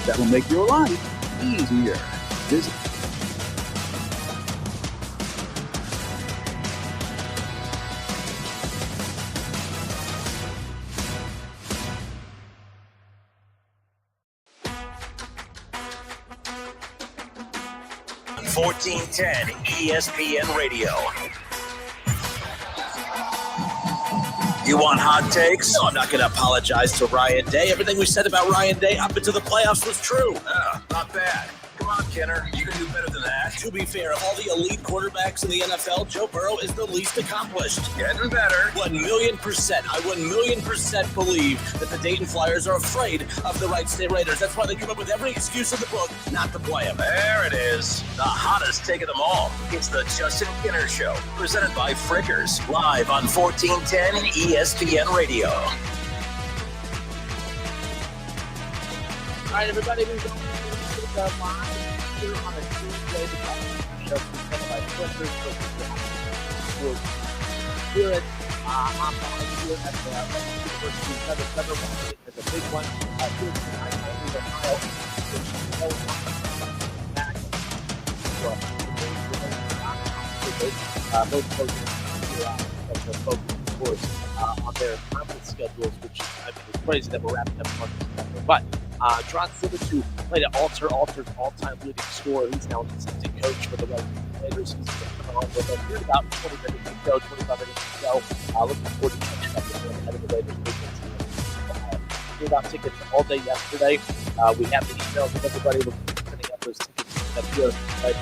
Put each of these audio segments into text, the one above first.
that will make your life easier. Visit on 1410 ESPN Radio. You want hot takes? No, I'm not going to apologize to Ryan Day. Everything we said about Ryan Day up into the playoffs was true. Not bad. Come on, Kenner. You can do better than that. To be fair, of all the elite quarterbacks in the NFL, Joe Burrow is the least accomplished. Getting better. 1,000,000%. I 1,000,000% believe that the Dayton Flyers are afraid of the Wright State Raiders. That's why they come up with every excuse in the book not to play them. There it is. The hottest take of them all. It's the Justin Kenner Show, presented by Frickers, live on 1410 ESPN Radio. All right, everybody, we're going to live here on a Tuesday. The show presented by Frickers. We'll do it on here at the University of Southern California. It's a big one here tonight in Ohio. Those folks are focused, of course, on their conference schedules, which is, it's crazy that we're wrapping up on this. But Jaaron Simmons, who played at Alter's all-time leading scorer, he's now an assistant coach for the Wright State Raiders. He's going to come on with us here in about 20 minutes to go, 25 minutes to go. Looking forward to catching up with him ahead of the Raiders. We got tickets all day yesterday. We have the emails with everybody looking for sending up those tickets up here. Right?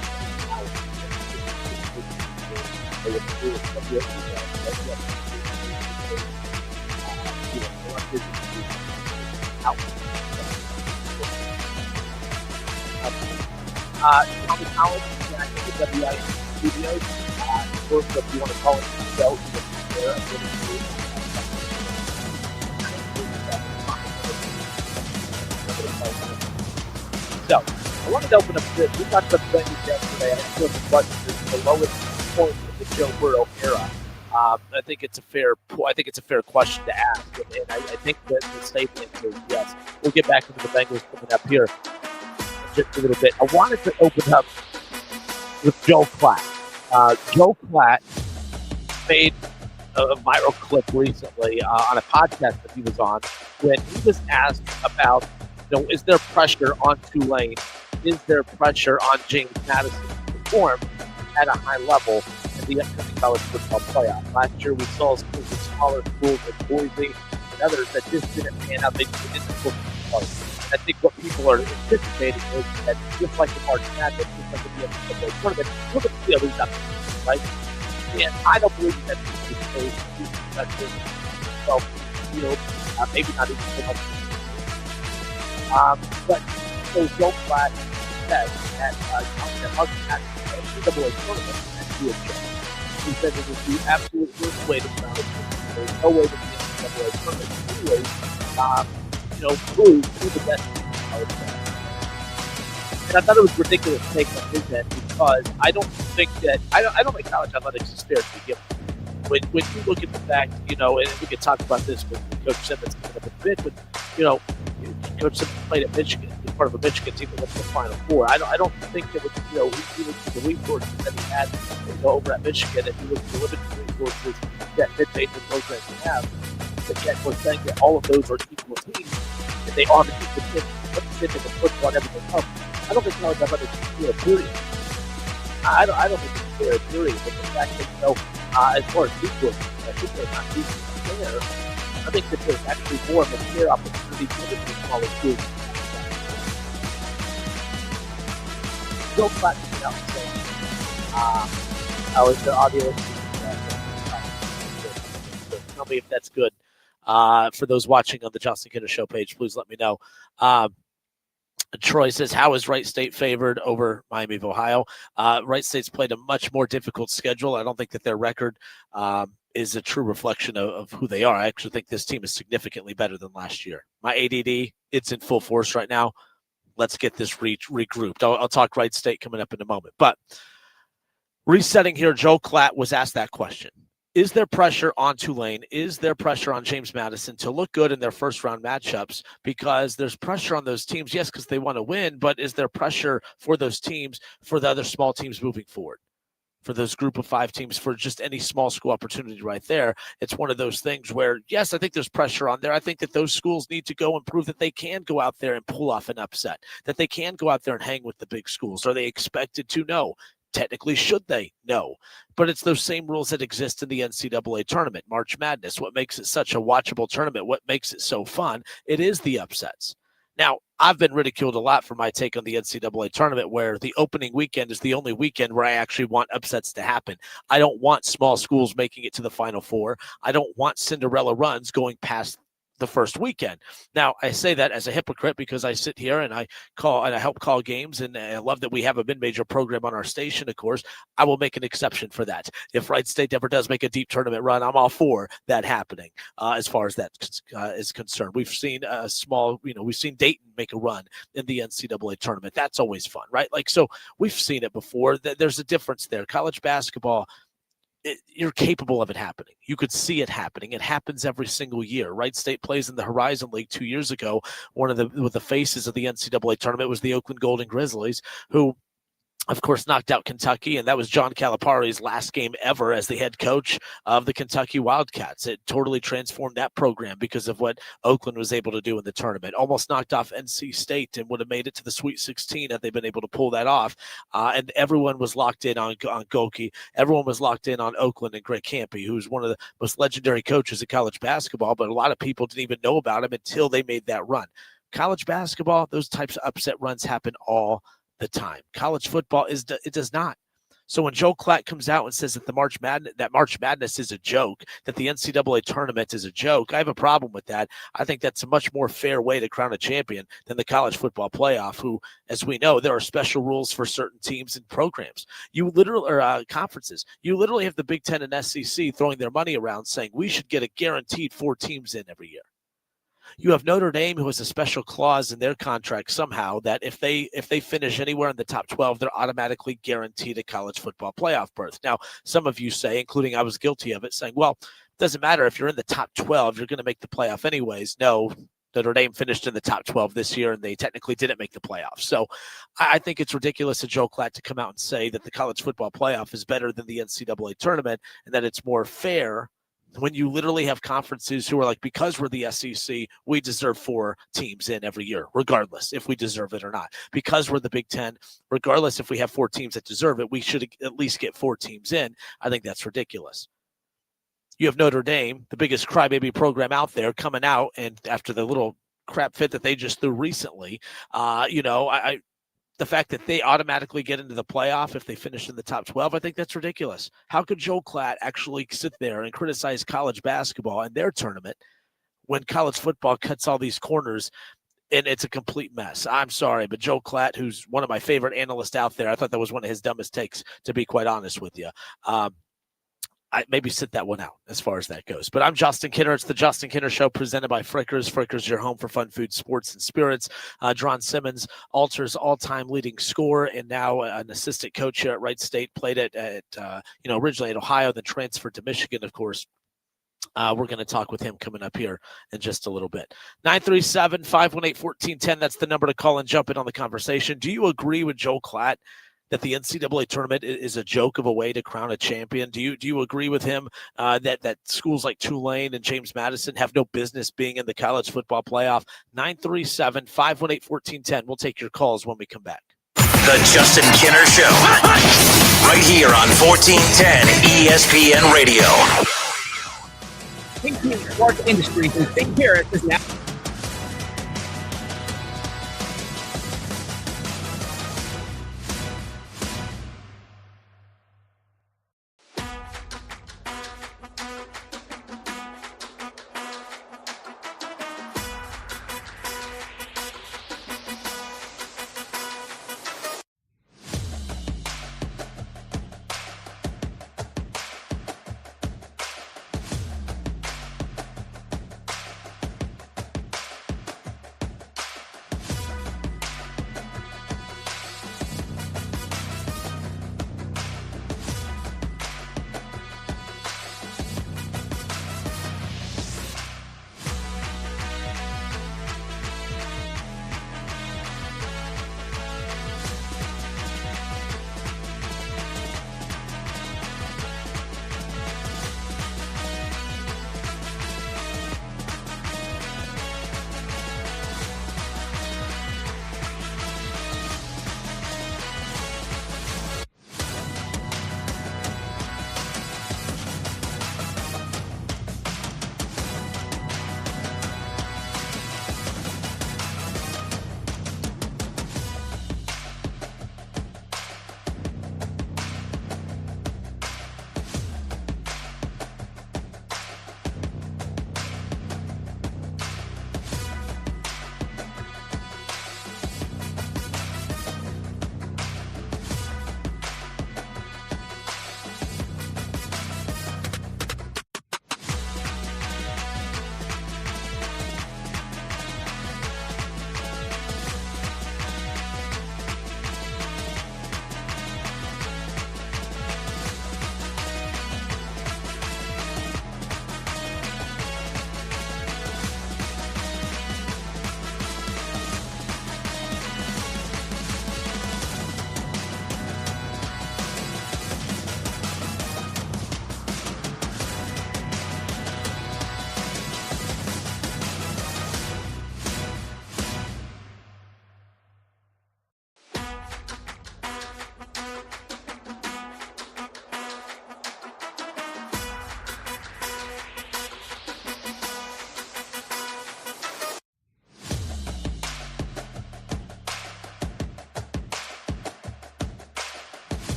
Tommy Collins at the WI Studios. Of course, if you want to call it the show, you can there. So, I wanted to open up this. We talked about the Bengals yesterday. I feel the question is the lowest point of the Joe Burrow era. I think it's a fair question to ask, and I think that the statement is yes. We'll get back into the Bengals coming up here in just a little bit. I wanted to open up with Joe Klatt. Joe Klatt made a viral clip recently on a podcast that he was on when he was asked about, is there pressure on Tulane? Is there pressure on James Madison to perform at a high level in the upcoming college football playoff? Last year we saw schools of smaller schools like Boise and others that just didn't pan out. They didn't perform. I think what people are anticipating is that just like the March Madness, just like the NCAA tournament, we're going to see a lead up, right? And I don't believe that this is the case. So, maybe not even so much. But so Joe Klatt said at March Madness, NCAA tournament, he said it was the absolute worst way to start. There's no way that the NCAA tournament prove who the best team is. And I thought it was a ridiculous take on his end because I don't think that I don't think college athletics is fair to begin with. When you look at the fact, and we could talk about this with Coach Simmons coming up in a bit, but Coach Simmons played at Michigan, was part of a Michigan team that went to the Final Four. I don't think that he looked at the resources that he had over at Michigan, and he looked at the limited resources that mid-major programs have. But yet we're saying that all of those are equal teams, and they are the specific and football and everything else. I don't think college athletics is fair, period. I don't think it's fair, period. But the fact that, as far as equal, I should say not equal, fair, I think that there's actually more of a fair opportunity for the smaller schools. Joe Klatt came out and said, how is the audio? Tell me if that's good. For those watching on the Justin Kenner Show page, please let me know. Troy says, how is Wright State favored over Miami of Ohio? Wright State's played a much more difficult schedule. I don't think that their record is a true reflection of who they are. I actually think this team is significantly better than last year. My ADD, it's in full force right now. Let's get this regrouped. I'll talk Wright State coming up in a moment. But resetting here, Joe Klatt was asked that question. Is there pressure on Tulane? Is there pressure on James Madison to look good in their first-round matchups? Because there's pressure on those teams, yes, because they want to win, but is there pressure for those teams, for the other small teams moving forward? For those group of 5 teams, for just any small school opportunity right there? It's one of those things where, yes, I think there's pressure on there. I think that those schools need to go and prove that they can go out there and pull off an upset, that they can go out there and hang with the big schools. Are they expected to? No. Technically, should they? No. But it's those same rules that exist in the NCAA tournament, March Madness. What makes it such a watchable tournament, what makes it so fun, it is the upsets. Now, I've been ridiculed a lot for my take on the NCAA tournament, where the opening weekend is the only weekend where I actually want upsets to happen. I don't want small schools making it to the Final Four. I don't want Cinderella runs going past the first weekend. Now, I say that as a hypocrite because I sit here and I help call games, and I love that we have a mid-major program on our station, of course. I will make an exception for that. If Wright State ever does make a deep tournament run, I'm all for that happening as far as that is concerned. We've seen we've seen Dayton make a run in the NCAA tournament. That's always fun, right? So we've seen it before. There's a difference there. College basketball, you're capable of it happening. You could see it happening. It happens every single year. Wright State plays in the Horizon League 2 years ago. One of the faces of the NCAA tournament was the Oakland Golden Grizzlies, who, of course, knocked out Kentucky, and that was John Calipari's last game ever as the head coach of the Kentucky Wildcats. It totally transformed that program because of what Oakland was able to do in the tournament. Almost knocked off NC State and would have made it to the Sweet 16 had they been able to pull that off. And everyone was locked in on Goki. Everyone was locked in on Oakland and Greg Kampe, who's one of the most legendary coaches in college basketball, but a lot of people didn't even know about him until they made that run. College basketball, those types of upset runs happen all the time. College football it does not. So when Joe Klatt comes out and says that March Madness is a joke, that the NCAA tournament is a joke, I have a problem with that. I think that's a much more fair way to crown a champion than the college football playoff, who, as we know, there are special rules for certain teams and programs. Conferences. You literally have the Big Ten and SEC throwing their money around saying we should get a guaranteed 4 teams in every year. You have Notre Dame, who has a special clause in their contract somehow that if they finish anywhere in the top 12, they're automatically guaranteed a college football playoff berth. Now, some of you say, including I was guilty of it, saying, well, it doesn't matter if you're in the top 12, you're going to make the playoff anyways. No, Notre Dame finished in the top 12 this year, and they technically didn't make the playoffs. So I think it's ridiculous of Joe Klatt to come out and say that the college football playoff is better than the NCAA tournament and that it's more fair, when you literally have conferences who are like, because we're the SEC, we deserve 4 teams in every year, regardless if we deserve it or not. Because we're the Big Ten, regardless if we have 4 teams that deserve it, we should at least get 4 teams in. I think that's ridiculous. You have Notre Dame, the biggest crybaby program out there, coming out, and after the little crap fit that they just threw recently, the fact that they automatically get into the playoff if they finish in the top 12, I think that's ridiculous. How could Joe Klatt actually sit there and criticize college basketball and their tournament when college football cuts all these corners and it's a complete mess? I'm sorry, but Joe Klatt, who's one of my favorite analysts out there, I thought that was one of his dumbest takes, to be quite honest with you. I maybe sit that one out as far as that goes. But I'm Justin Kinner. It's the Justin Kinner Show presented by Frickers. Frickers, your home for fun food, sports, and spirits. Jaaron Simmons, Alter's all-time leading scorer and now an assistant coach here at Wright State. Played it originally at Ohio, then transferred to Michigan, of course. We're going to talk with him coming up here in just a little bit. 937-518-1410. That's the number to call and jump in on the conversation. Do you agree with Joe Klatt that the NCAA tournament is a joke of a way to crown a champion? Do you agree with him that schools like Tulane and James Madison have no business being in the college football playoff? 937-518-1410. We'll take your calls when we come back. The Justin Kinner Show, right here on 1410 ESPN Radio. Cincy Sports Industries in St. Paris is now.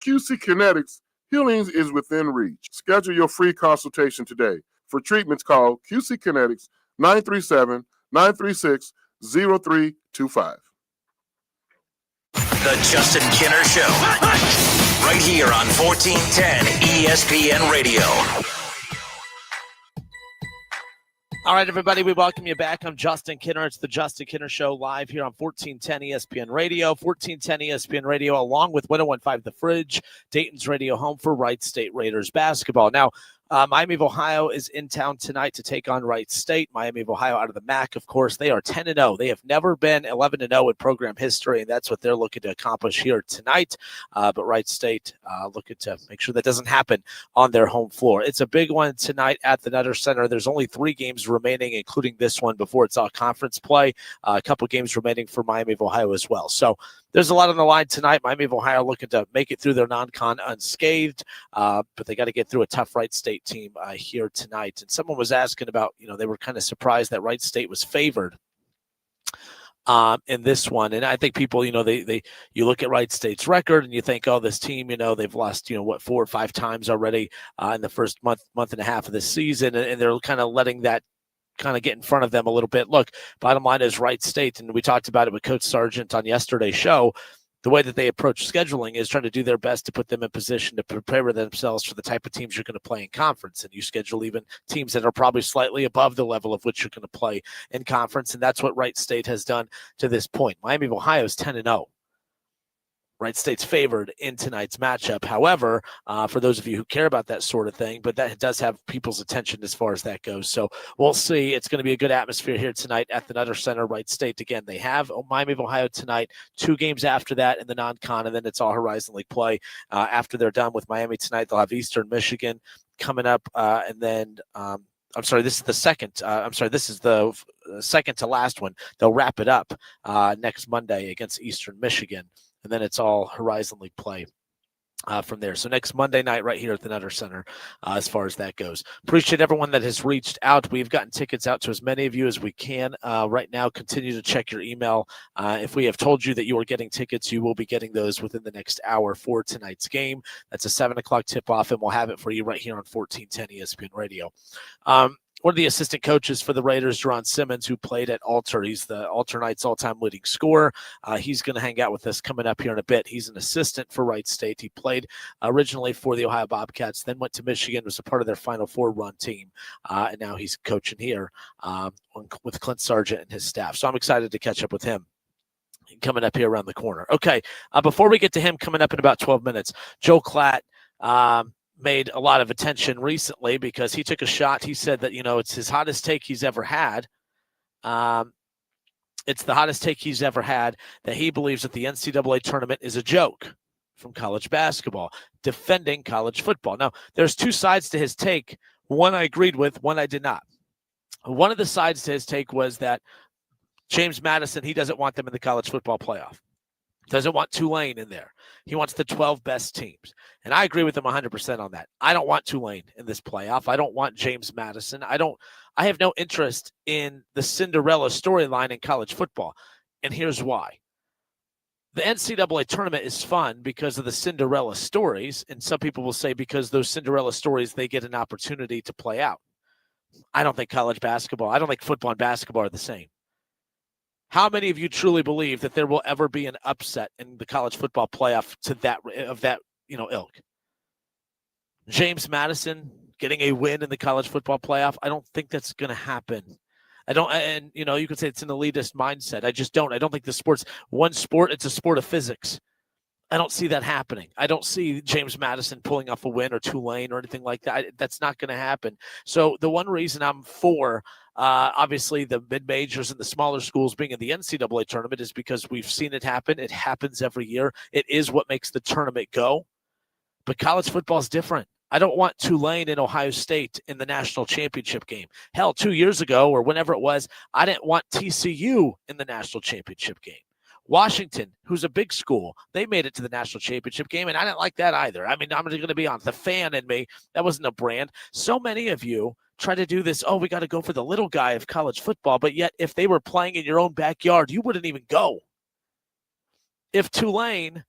QC Kinetics, healing is within reach. Schedule your free consultation today. For treatments, call QC Kinetics 937-936-0325. The Justin Kinner Show, right here on 1410 ESPN Radio. All right, everybody, we welcome you back. I'm Justin Kinner. It's the Justin Kinner Show live here on 1410 ESPN Radio. 1410 ESPN Radio, along with 1015 The Fridge, Dayton's radio home for Wright State Raiders basketball. Now, Miami of Ohio is in town tonight to take on Wright State. Miami of Ohio out of the MAC, of course. They are 10-0. They have never been 11-0 in program history, and that's what they're looking to accomplish here tonight. But Wright State looking to make sure that doesn't happen on their home floor. It's a big one tonight at the Nutter Center. There's only 3 games remaining, including this one, before it's all conference play. A couple games remaining for Miami of Ohio as well. So there's a lot on the line tonight. Miami of Ohio looking to make it through their non-con unscathed, but they got to get through a tough Wright State team here tonight. And someone was asking about, they were kind of surprised that Wright State was favored in this one. And I think people, you look at Wright State's record and you think, oh, this team, they've lost, 4 or 5 times already in the first month and a half of the season. And they're kind of letting that kind of get in front of them a little bit. Look, bottom line is Wright State, and we talked about it with Coach Sargent on yesterday's show, the way that they approach scheduling is trying to do their best to put them in position to prepare themselves for the type of teams you're going to play in conference. And you schedule even teams that are probably slightly above the level of which you're going to play in conference. And that's what Wright State has done to this point. Miami of Ohio is 10-0. Wright State's favored in tonight's matchup. However, for those of you who care about that sort of thing, but that does have people's attention as far as that goes. So we'll see. It's going to be a good atmosphere here tonight at the Nutter Center. Wright State, again, they have Miami of Ohio tonight, 2 games after that in the non-con, and then it's all Horizon League play. After they're done with Miami tonight, they'll have Eastern Michigan coming up, and then this is the second. This is the second to last one. They'll wrap it up next Monday against Eastern Michigan. And then it's all Horizon League play from there. So next Monday night right here at the Nutter Center as far as that goes. Appreciate everyone that has reached out. We've gotten tickets out to as many of you as we can. Right now, continue to check your email. If we have told you that you are getting tickets, you will be getting those within the next hour for tonight's game. That's a 7 o'clock tip-off, and we'll have it for you right here on 1410 ESPN Radio. One of the assistant coaches for the Raiders, Jaaron Simmons, who played at Alter. He's the Alter Knights all-time leading scorer. He's going to hang out with us coming up here in a bit. He's an assistant for Wright State. He played originally for the Ohio Bobcats, then went to Michigan, was a part of their Final Four run team, and now he's coaching here with Clint Sargent and his staff. So I'm excited to catch up with him coming up here around the corner. Okay, before we get to him coming up in about 12 minutes, Joe Klatt made a lot of attention recently because he took a shot. He said that, it's his hottest take he's ever had. It's the hottest take he's ever had, that he believes that the NCAA tournament is a joke from college basketball, defending college football. Now, there's 2 sides to his take. One I agreed with, one I did not. One of the sides to his take was that James Madison, he doesn't want them in the college football playoff. Doesn't want Tulane in there. He wants the 12 best teams. And I agree with him 100% on that. I don't want Tulane in this playoff. I don't want James Madison. I have no interest in the Cinderella storyline in college football. And here's why. The NCAA tournament is fun because of the Cinderella stories. And some people will say because those Cinderella stories, they get an opportunity to play out. I don't think college basketball, I don't think football and basketball are the same. How many of you truly believe that there will ever be an upset in the college football playoff to that ilk? James Madison getting a win in the college football playoff, I don't think that's going to happen. You could say it's an elitist mindset. I just don't. I don't think the sport's one sport. It's a sport of physics. I don't see that happening. I don't see James Madison pulling off a win or Tulane or anything like that. That's not going to happen. So the one reason I'm for obviously the mid-majors and the smaller schools being in the NCAA tournament is because we've seen it happen. It happens every year. It is what makes the tournament go. But college football is different. I don't want Tulane and Ohio State in the national championship game. Hell, 2 years ago or whenever it was, I didn't want TCU in the national championship game. Washington, who's a big school, they made it to the national championship game, and I didn't like that either. I mean, I'm going to be honest, the fan in me, that wasn't a brand. So many of you try to do this, we got to go for the little guy of college football, but yet if they were playing in your own backyard, you wouldn't even go. If Tulane,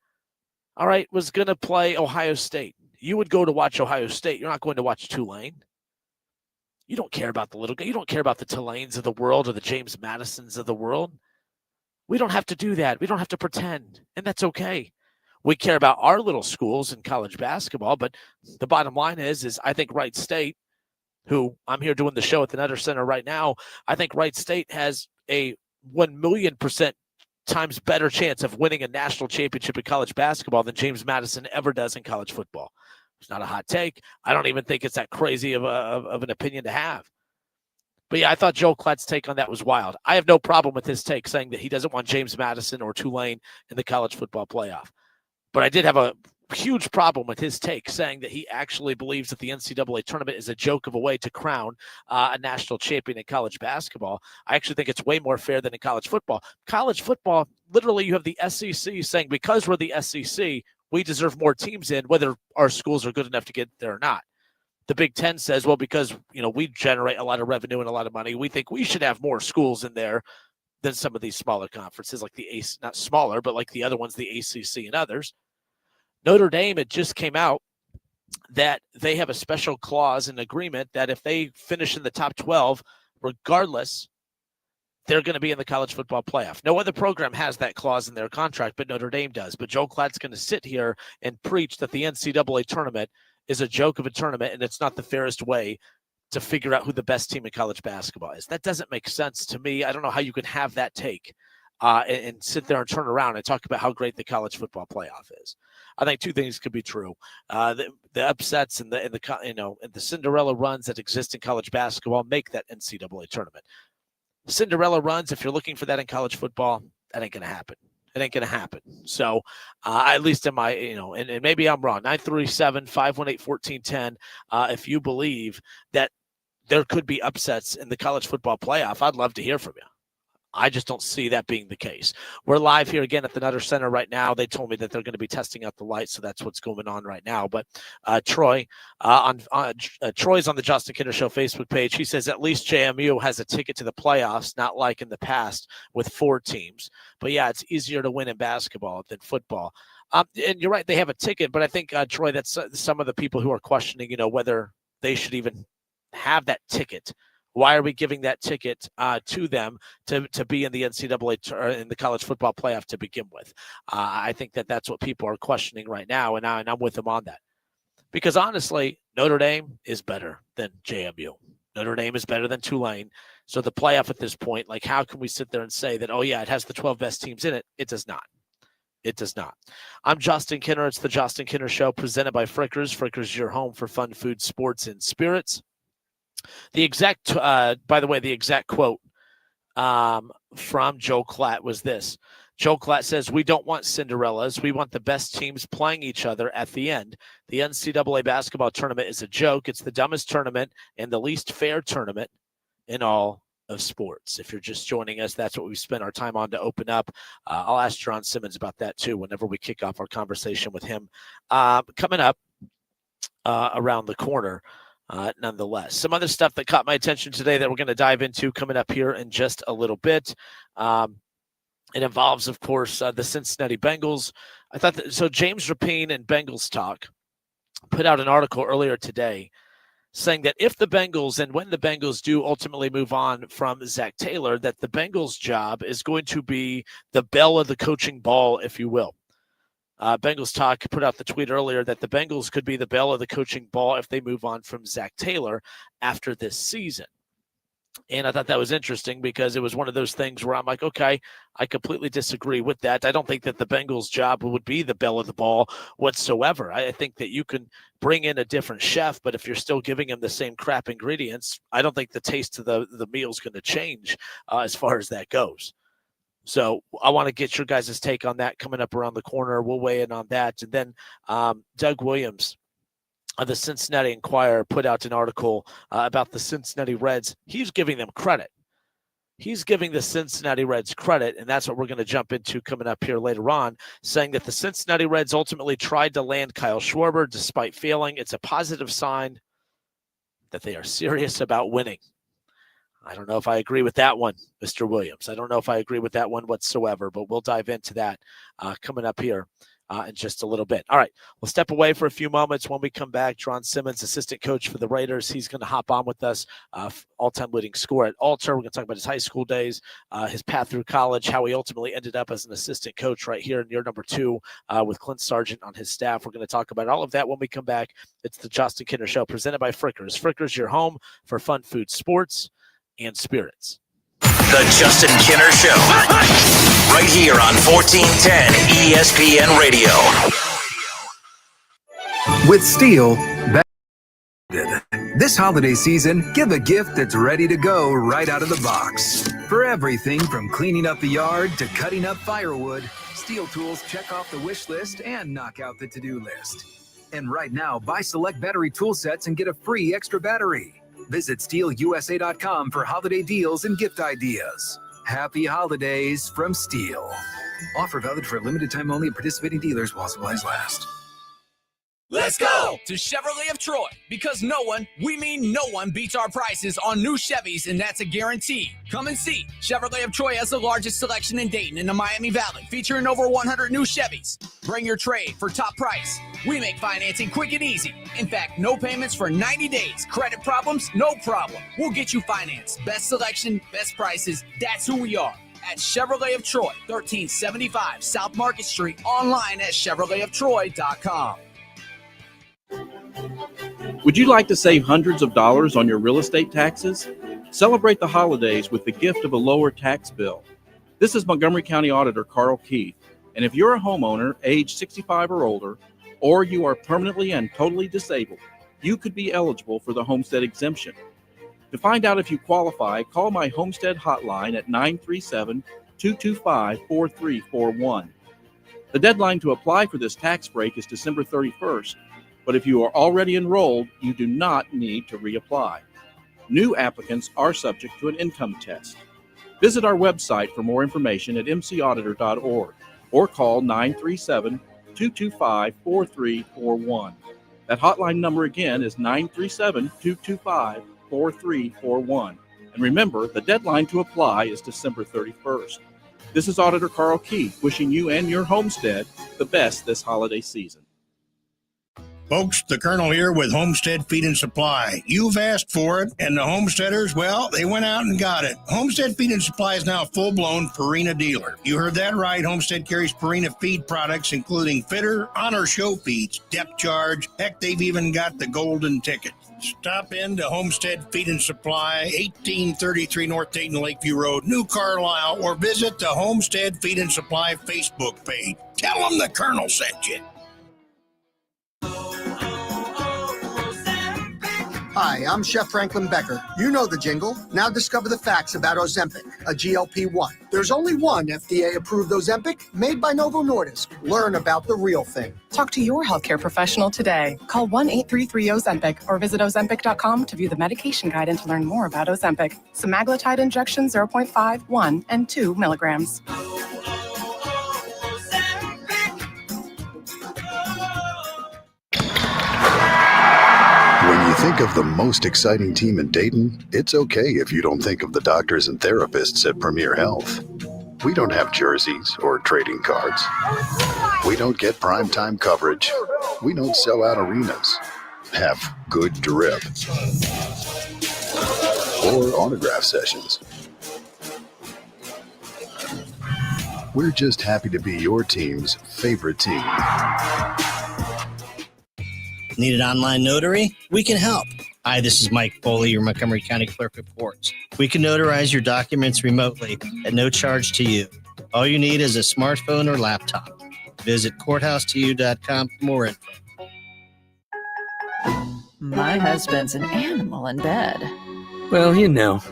all right, was going to play Ohio State. You would go to watch Ohio State. You're not going to watch Tulane. You don't care about the little guy. You don't care about the Tulanes of the world or the James Madisons of the world. We don't have to do that. We don't have to pretend, and that's okay. We care about our little schools in college basketball, but the bottom line is I think Wright State, who I'm here doing the show at the Nutter Center right now, I think Wright State has a 1,000,000% times better chance of winning a national championship in college basketball than James Madison ever does in college football. It's not a hot take. I don't even think it's that crazy of an opinion to have. But yeah, I thought Joel Klatt's take on that was wild. I have no problem with his take saying that he doesn't want James Madison or Tulane in the college football playoff. But I did have a huge problem with his take saying that he actually believes that the NCAA tournament is a joke of a way to crown a national champion in college basketball. I actually think it's way more fair than in college football. College football, literally you have the SEC saying because we're the SEC, we deserve more teams in, whether our schools are good enough to get there or not. The Big Ten says, well, because we generate a lot of revenue and a lot of money, we think we should have more schools in there than some of these smaller conferences, like the ACC, not smaller, but like the other ones, the ACC and others. Notre Dame, it just came out that they have a special clause in agreement that if they finish in the top 12, regardless, they're going to be in the college football playoff. No other program has that clause in their contract, but Notre Dame does. But Joel Klatt's going to sit here and preach that the NCAA tournament is a joke of a tournament and it's not the fairest way to figure out who the best team in college basketball is. That doesn't make sense to me. I don't know how you can have that take and sit there and turn around and talk about how great the college football playoff is. I think two things could be true: the upsets and the Cinderella runs that exist in college basketball make that NCAA tournament. Cinderella runs, if you're looking for that in college football, that ain't going to happen. It ain't going to happen. So at least in my, and maybe I'm wrong. 937-518-1410. If you believe that there could be upsets in the college football playoff, I'd love to hear from you. I just don't see that being the case. We're live here again at the Nutter Center right now. They told me that they're going to be testing out the lights, so that's what's going on right now. But Troy, Troy's on the Justin Kinder Show Facebook page. He says at least JMU has a ticket to the playoffs, not like in the past with 4 teams. But yeah, it's easier to win in basketball than football. And you're right, they have a ticket, but I think, Troy, that's some of the people who are questioning, whether they should even have that ticket. Why are we giving that ticket to them to be in the NCAA or in the college football playoff to begin with? I think that's what people are questioning right now, and I'm with them on that. Because honestly, Notre Dame is better than JMU. Notre Dame is better than Tulane. So the playoff at this point, like how can we sit there and say that, oh yeah, it has the 12 best teams in it? It does not. It does not. I'm Justin Kinner. It's the Justin Kinner Show presented by Frickers. Frickers, your home for fun, food, sports, and spirits. The exact, by the way, the exact quote from Joel Klatt was this. Joel Klatt says, we don't want Cinderellas. We want the best teams playing each other at the end. The NCAA basketball tournament is a joke. It's the dumbest tournament and the least fair tournament in all of sports. If you're just joining us, that's what we spent our time on to open up. I'll ask Jaaron Simmons about that too whenever we kick off our conversation with him. Coming up around the corner. Nonetheless, some other stuff that caught my attention today that we're going to dive into coming up here in just a little bit. It involves, of course, the Cincinnati Bengals. I thought that, so James Rapine and Bengals Talk put out an article earlier today saying that if the Bengals and when the Bengals do ultimately move on from Zac Taylor, that the Bengals job is going to be the belle of the coaching ball, if you will. Bengals Talk put out the tweet earlier that the Bengals could be the belle of the coaching ball if they move on from Zac Taylor after this season. And I thought that was interesting because it was one of those things where I'm like, okay, I completely disagree with that. I don't think that the Bengals job would be the belle of the ball whatsoever. I think that you can bring in a different chef, but if you're still giving him the same crap ingredients, I don't think the taste of the meal is going to change as far as that goes. So I want to get your guys' take on that coming up around the corner. We'll weigh in on that. And then Doug Williams of the Cincinnati Enquirer put out an article about the Cincinnati Reds. He's giving them credit. He's giving the Cincinnati Reds credit, and that's what we're going to jump into coming up here later on, saying that the Cincinnati Reds ultimately tried to land Kyle Schwarber despite failing. It's a positive sign that they are serious about winning. I don't know if I agree with that one, Mr. Williams. I don't know if I agree with that one whatsoever, but we'll dive into that coming up here in just a little bit. All right, we'll step away for a few moments. When we come back, Jaaron Simmons, assistant coach for the Raiders, he's going to hop on with us, all-time leading scorer at Alter. We're going to talk about his high school days, his path through college, how he ultimately ended up as an assistant coach right here in year number 2 with Clint Sargent on his staff. We're going to talk about all of that when we come back. It's the Justin Kinner Show presented by Frickers. Frickers, your home for fun food, sports, and spirits. The Justin Kinner Show. Right here on 1410 ESPN Radio. With Steel, this holiday season, give a gift that's ready to go right out of the box. For everything from cleaning up the yard to cutting up firewood, Steel tools check off the wish list and knock out the to-do list. And right now, buy select battery tool sets and get a free extra battery. Visit SteelUSA.com for holiday deals and gift ideas. Happy holidays from Steel. Offer valid for a limited time only at participating dealers while supplies last. Let's go to Chevrolet of Troy, because no one, we mean no one, beats our prices on new Chevys, and that's a guarantee. Come and see. Chevrolet of Troy has the largest selection in Dayton and the Miami Valley, featuring over 100 new Chevys. Bring your trade for top price. We make financing quick and easy. In fact, no payments for 90 days. Credit problems? No problem. We'll get you financed. Best selection, best prices. That's who we are. At Chevrolet of Troy, 1375 South Market Street, online at ChevroletofTroy.com. Would you like to save hundreds of dollars on your real estate taxes? Celebrate the holidays with the gift of a lower tax bill. This is Montgomery County Auditor Carl Keith, and if you're a homeowner age 65 or older, or you are permanently and totally disabled, you could be eligible for the homestead exemption. To find out if you qualify, call my homestead hotline at 937-225-4341. The deadline to apply for this tax break is December 31st. But if you are already enrolled, you do not need to reapply. New applicants are subject to an income test. Visit our website for more information at mcauditor.org or call 937-225-4341. That hotline number again is 937-225-4341. And remember, the deadline to apply is December 31st. This is Auditor Carl Keith wishing you and your homestead the best this holiday season. Folks, the Colonel here with Homestead Feed and Supply. You've asked for it, and the homesteaders, well, they went out and got it. Homestead Feed and Supply is now a full-blown Purina dealer. You heard that right. Homestead carries Purina feed products, including Fitter, Honor Show Feeds, Depth Charge. Heck, they've even got the golden ticket. Stop in to Homestead Feed and Supply, 1833 North Dayton Lakeview Road, New Carlisle, or visit the Homestead Feed and Supply Facebook page. Tell them the Colonel sent you. Hi, I'm Chef Franklin Becker. You know the jingle. Now discover the facts about Ozempic, a GLP-1. There's only one FDA-approved Ozempic made by Novo Nordisk. Learn about the real thing. Talk to your healthcare professional today. Call 1-833-OZEMPIC or visit Ozempic.com to view the medication guide and to learn more about Ozempic. Semaglutide injection 0.5, 1, and 2 milligrams. When you think of the most exciting team in Dayton, it's okay if you don't think of the doctors and therapists at Premier Health. We don't have jerseys or trading cards. We don't get primetime coverage. We don't sell out arenas, have good drip, or autograph sessions. We're just happy to be your team's favorite team. Need an online notary? We can help. Hi, this is Mike Foley, your Montgomery County Clerk of Courts. We can notarize your documents remotely at no charge to you. All you need is a smartphone or laptop. Visit courthouse2u.com for more info. My husband's an animal in bed. Well, you know.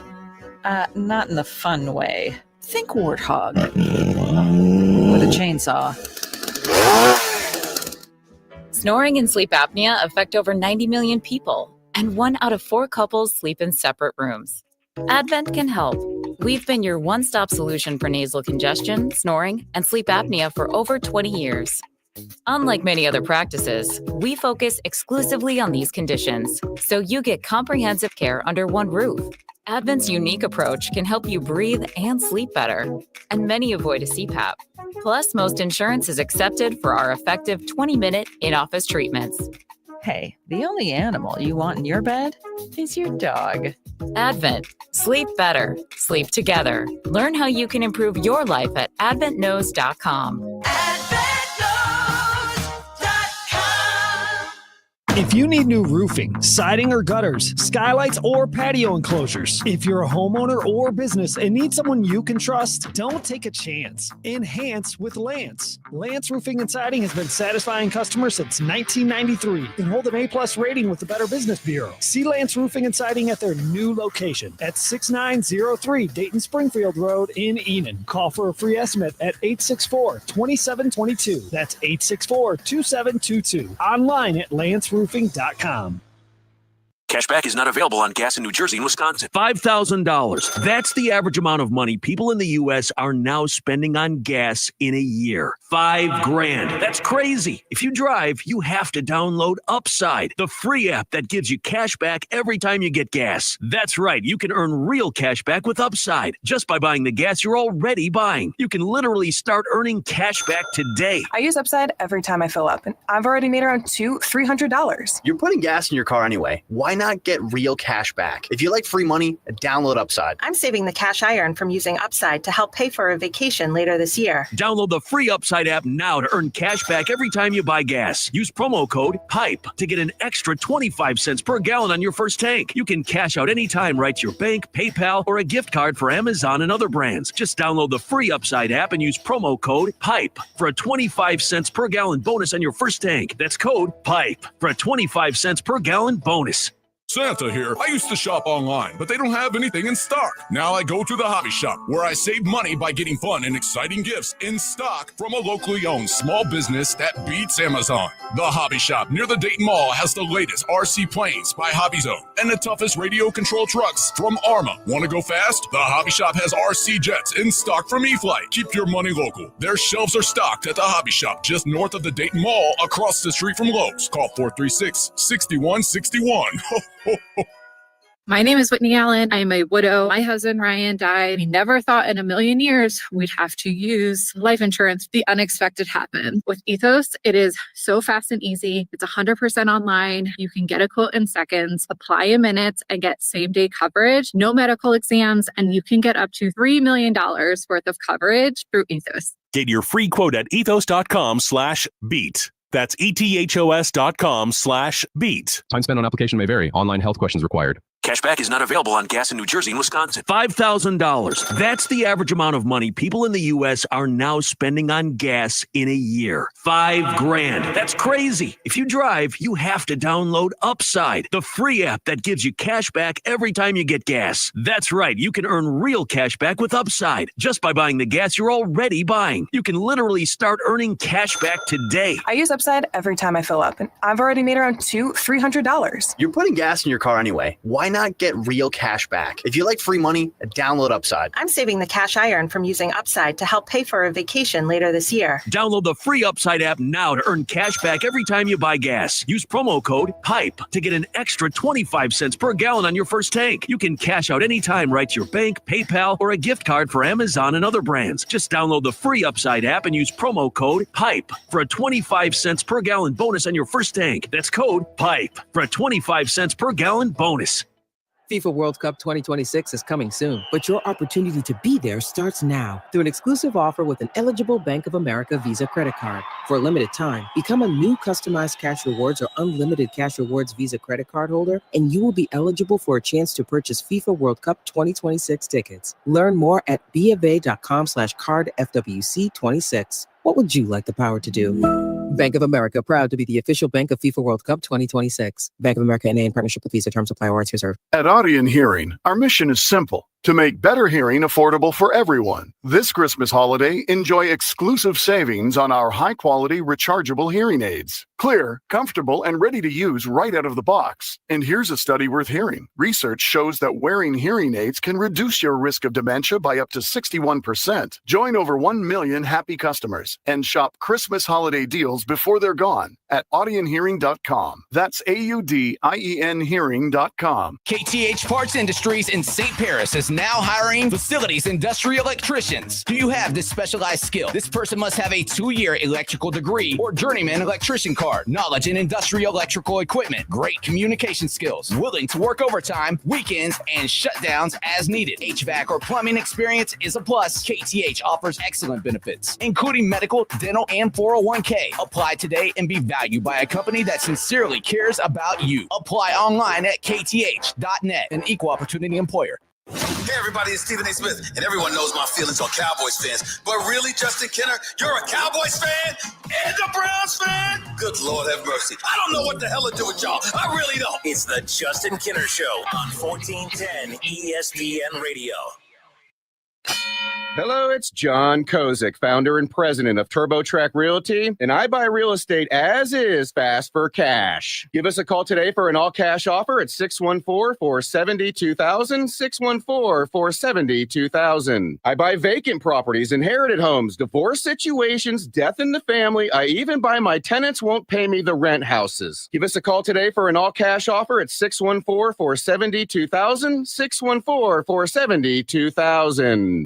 Not in the fun way. Think warthog. With a chainsaw. Snoring and sleep apnea affect over 90 million people, and 1 out of 4 couples sleep in separate rooms. Advent can help. We've been your one-stop solution for nasal congestion, snoring, and sleep apnea for over 20 years. Unlike many other practices, we focus exclusively on these conditions, so you get comprehensive care under one roof. Advent's unique approach can help you breathe and sleep better, and many avoid a CPAP. Plus, most insurance is accepted for our effective 20-minute in-office treatments. Hey, the only animal you want in your bed is your dog. Advent. Sleep better. Sleep together. Learn how you can improve your life at adventknows.com. If you need new roofing, siding or gutters, skylights or patio enclosures, if you're a homeowner or business and need someone you can trust, don't take a chance. Enhance with Lance. Lance Roofing and Siding has been satisfying customers since 1993 and hold an A+ rating with the Better Business Bureau. See Lance Roofing and Siding at their new location at 6903 Dayton Springfield Road in Enon. Call for a free estimate at 864-2722. That's 864-2722. Online at lanceroofing.com. Cashback is not available on gas in New Jersey and Wisconsin. $5,000. That's the average amount of money people in the U.S. are now spending on gas in a year. $5,000. That's crazy. If you drive, you have to download Upside, the free app that gives you cash back every time you get gas. That's right. You can earn real cash back with Upside just by buying the gas you're already buying. You can literally start earning cash back today. I use Upside every time I fill up, and I've already made around $300. You're putting gas in your car anyway. Why not get real cash back? If you like free money, download Upside. I'm saving the cash I earn from using Upside to help pay for a vacation later this year. Download the free Upside app now to earn cash back every time you buy gas. Use promo code PIPE to get an extra 25 cents per gallon on your first tank. You can cash out anytime right to your bank, PayPal, or a gift card for Amazon and other brands. Just download the free Upside app and use promo code PIPE for a 25 cents per gallon bonus on your first tank. That's code PIPE for a 25 cents per gallon bonus. Santa here. I used to shop online, but they don't have anything in stock. Now I go to the hobby shop, where I save money by getting fun and exciting gifts in stock from a locally owned small business that beats Amazon. The hobby shop near the Dayton Mall has the latest RC planes by Hobby Zone and the toughest radio control trucks from Arma. Want to go fast? The hobby shop has RC jets in stock from eFlight. Keep your money local. Their shelves are stocked at the hobby shop just north of the Dayton Mall across the street from Lowe's. Call 436-6161. My name is Whitney Allen. I'm a widow. My husband, Ryan, died. We never thought in a million years we'd have to use life insurance. The unexpected happened. With Ethos, it is so fast and easy. It's 100% online. You can get a quote in seconds, apply in minutes, and get same-day coverage, no medical exams, and you can get up to $3 million worth of coverage through Ethos. Get your free quote at ethos.com/beat. That's ethos.com/beat. Time spent on application may vary. Online health questions required. Cashback is not available on gas in New Jersey and Wisconsin. $5,000. That's the average amount of money people in the U.S. are now spending on gas in a year. $5,000. That's crazy. If you drive, you have to download Upside, the free app that gives you cash back every time you get gas. That's right. You can earn real cash back with Upside just by buying the gas you're already buying. You can literally start earning cash back today. I use Upside every time I fill up, and I've already made around $300. You're putting gas in your car anyway. Why not get real cash back? If you like free money, download Upside. I'm saving the cash I earn from using Upside to help pay for a vacation later this year. Download the free Upside app now to earn cash back every time you buy gas. Use promo code PIPE to get an extra 25 cents per gallon on your first tank. You can cash out anytime right to your bank, PayPal, or a gift card for Amazon and other brands. Just download the free Upside app and use promo code PIPE for a 25 cents per gallon bonus on your first tank. That's code PIPE for a 25 cents per gallon bonus. FIFA World Cup 2026 is coming soon, but your opportunity to be there starts now through an exclusive offer with an eligible Bank of America Visa credit card. For a limited time, become a new customized cash rewards or unlimited cash rewards Visa credit card holder, and you will be eligible for a chance to purchase FIFA World Cup 2026 tickets. Learn more at BofA.com/cardFWC26. What would you like the power to do? Bank of America, proud to be the official bank of FIFA World Cup 2026. Bank of America NA in partnership with Visa. Terms apply. Rights reserved. At Audion Hearing, our mission is simple: to make better hearing affordable for everyone. This Christmas holiday, enjoy exclusive savings on our high-quality rechargeable hearing aids. Clear, comfortable, and ready to use right out of the box. And here's a study worth hearing. Research shows that wearing hearing aids can reduce your risk of dementia by up to 61%. Join over 1 million happy customers and shop Christmas holiday deals before they're gone. at audionhearing.com. That's AUDIEN hearing.com. KTH Parts Industries in St. Paris is now hiring facilities industrial electricians. Do you have this specialized skill? This person must have a 2-year electrical degree or journeyman electrician card, knowledge in industrial electrical equipment, great communication skills, willing to work overtime, weekends, and shutdowns as needed. HVAC or plumbing experience is a plus. KTH offers excellent benefits, including medical, dental, and 401k. Apply today and be valued by a company that sincerely cares about you. Apply online at kth.net, an equal opportunity employer. Hey everybody, it's Stephen A. Smith, and everyone knows my feelings on Cowboys fans. But really, Justin Kenner, you're a Cowboys fan and a Browns fan? Good Lord have mercy. I don't know what the hell to do with y'all. I really don't. It's the Justin Kenner Show on 1410 ESPN Radio. Hello, it's John Kozik, founder and president of TurboTrack Realty, and I buy real estate as is fast for cash. Give us a call today for an all-cash offer at 614-470-2000, 614-470-2000. I buy vacant properties, inherited homes, divorce situations, death in the family. I even buy my tenants won't pay me the rent houses. Give us a call today for an all-cash offer at 614-470-2000, 614-470-2000.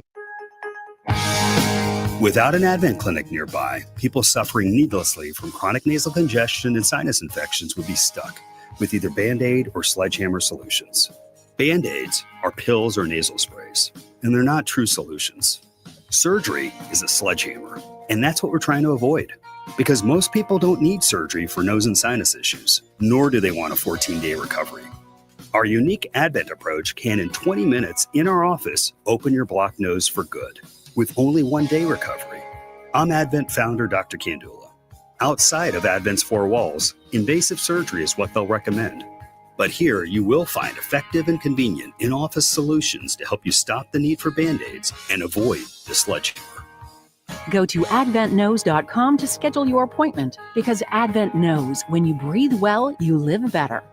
Without an Advent clinic nearby, people suffering needlessly from chronic nasal congestion and sinus infections would be stuck with either Band-Aid or sledgehammer solutions. Band-Aids are pills or nasal sprays, and they're not true solutions. Surgery is a sledgehammer, and that's what we're trying to avoid. Because most people don't need surgery for nose and sinus issues, nor do they want a 14-day recovery. Our unique Advent approach can, in 20 minutes in our office, open your blocked nose for good, with only 1 day recovery. I'm Advent founder Dr. Kandula. Outside of Advent's 4 walls, invasive surgery is what they'll recommend. But here you will find effective and convenient in-office solutions to help you stop the need for Band-Aids and avoid the sledgehammer. Go to adventknows.com to schedule your appointment, because Advent knows when you breathe well, you live better.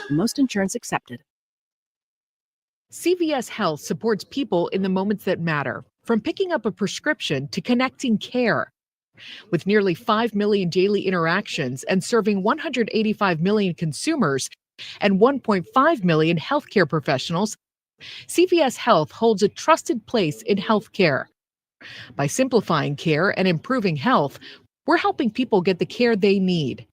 Most insurance accepted. CVS Health supports people in the moments that matter, from picking up a prescription to connecting care. With nearly 5 million daily interactions and serving 185 million consumers and 1.5 million healthcare professionals, CVS Health holds a trusted place in healthcare. By simplifying care and improving health, we're helping people get the care they need.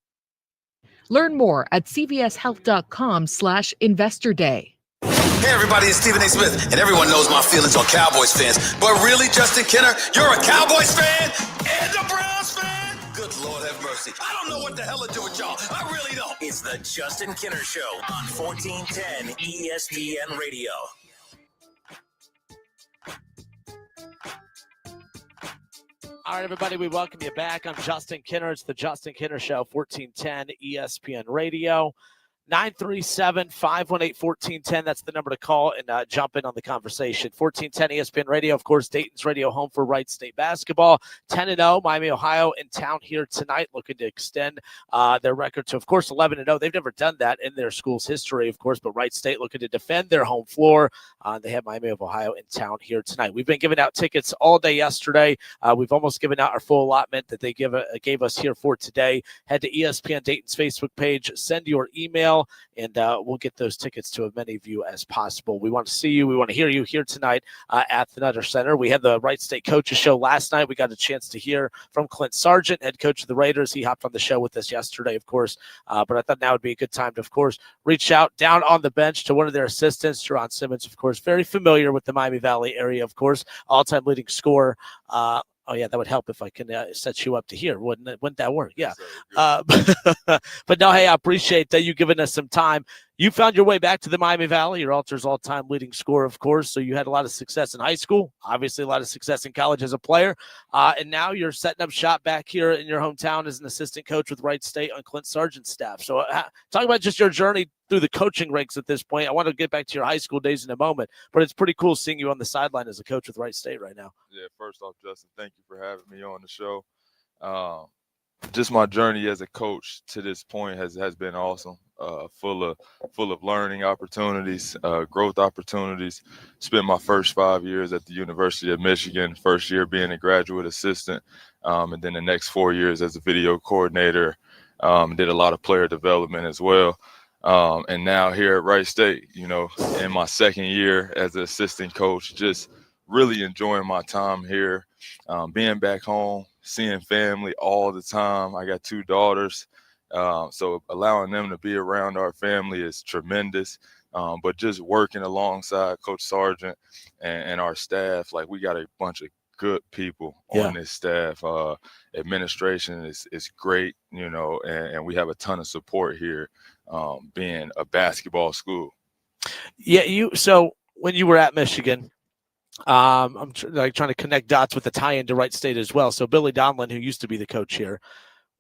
Learn more at cvshealth.com/investorday. Hey everybody, it's Stephen A. Smith, and everyone knows my feelings on Cowboys fans. But really, Justin Kenner, you're a Cowboys fan and a Browns fan? Good Lord have mercy. I don't know what the hell to do with y'all. I really don't. It's the Justin Kenner Show on 1410 ESPN Radio. All right, everybody, we welcome you back. I'm Justin Kenner. It's the Justin Kenner Show, 1410 ESPN Radio. 937-518-1410. That's the number to call and jump in on the conversation. 1410 ESPN Radio, of course, Dayton's radio home for Wright State basketball. 10-0, Miami, Ohio in town here tonight, looking to extend their record to, of course, 11-0. They've never done that in their school's history, of course, but Wright State looking to defend their home floor. They have Miami of Ohio in town here tonight. We've been giving out tickets all day yesterday. We've almost given out our full allotment that they gave us here for today. Head to ESPN Dayton's Facebook page, send your email, and we'll get those tickets to as many of you as possible. We want to see you. We want to hear you here tonight at the Nutter Center. We had the Wright State Coaches Show last night. We got a chance to hear from Clint Sargent, head coach of the Raiders. He hopped on the show with us yesterday, of course, but I thought now would be a good time to, of course, reach out down on the bench to one of their assistants, Jaaron Simmons, of course, very familiar with the Miami Valley area, of course, all-time leading scorer. Oh, yeah, that would help if I can set you up to here. Wouldn't that work? Yeah. But no, hey, I appreciate that you giving us some time. You found your way back to the Miami Valley. Your Alter's all-time leading scorer, of course, so you had a lot of success in high school, obviously a lot of success in college as a player, and now you're setting up shop back here in your hometown as an assistant coach with Wright State on Clint Sargent's staff. So talk about just your journey through the coaching ranks at this point. I want to get back to your high school days in a moment, but it's pretty cool seeing you on the sideline as a coach with Wright State right now. Yeah, first off, Justin, thank you for having me on the show. just my journey as a coach to this point has been awesome. Full of learning opportunities, growth opportunities. Spent my first 5 years at the University of Michigan. First year being a graduate assistant, and then the next 4 years as a video coordinator. Did a lot of player development as well. And now here at Wright State, in my second year as an assistant coach, just really enjoying my time here, being back home, seeing family all the time. I got 2 daughters, so allowing them to be around our family is tremendous. But just working alongside Coach Sargent and our staff, like we got a bunch of good people on this staff. Administration is great, and we have a ton of support here, being a basketball school. Yeah, so when you were at Michigan, I'm trying to connect dots with the tie-in to Wright State as well. So Billy Donlin, who used to be the coach here,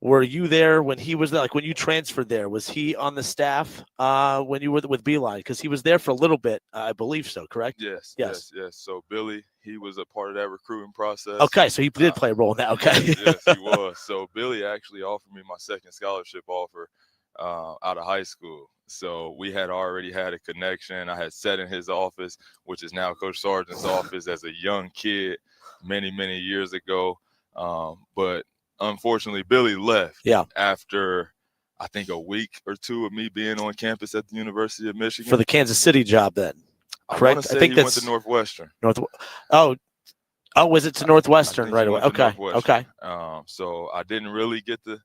were you there when he was there? Like when you transferred there, was he on the staff when you were with Beeline? Because he was there for a little bit, I believe so, correct? Yes. So Billy, he was a part of that recruiting process. Okay, so he did play a role in that. Okay. Yes, he was. So Billy actually offered me my second scholarship offer out of high school. So we had already had a connection. I had sat in his office, which is now Coach Sargent's office, as a young kid many, many years ago. But unfortunately, Billy left after, I think, a week or two of me being on campus at the University of Michigan. For the Kansas City job then, correct? I think he went to Northwestern. Oh, was it to Northwestern right away? Okay. Okay. So I didn't really get to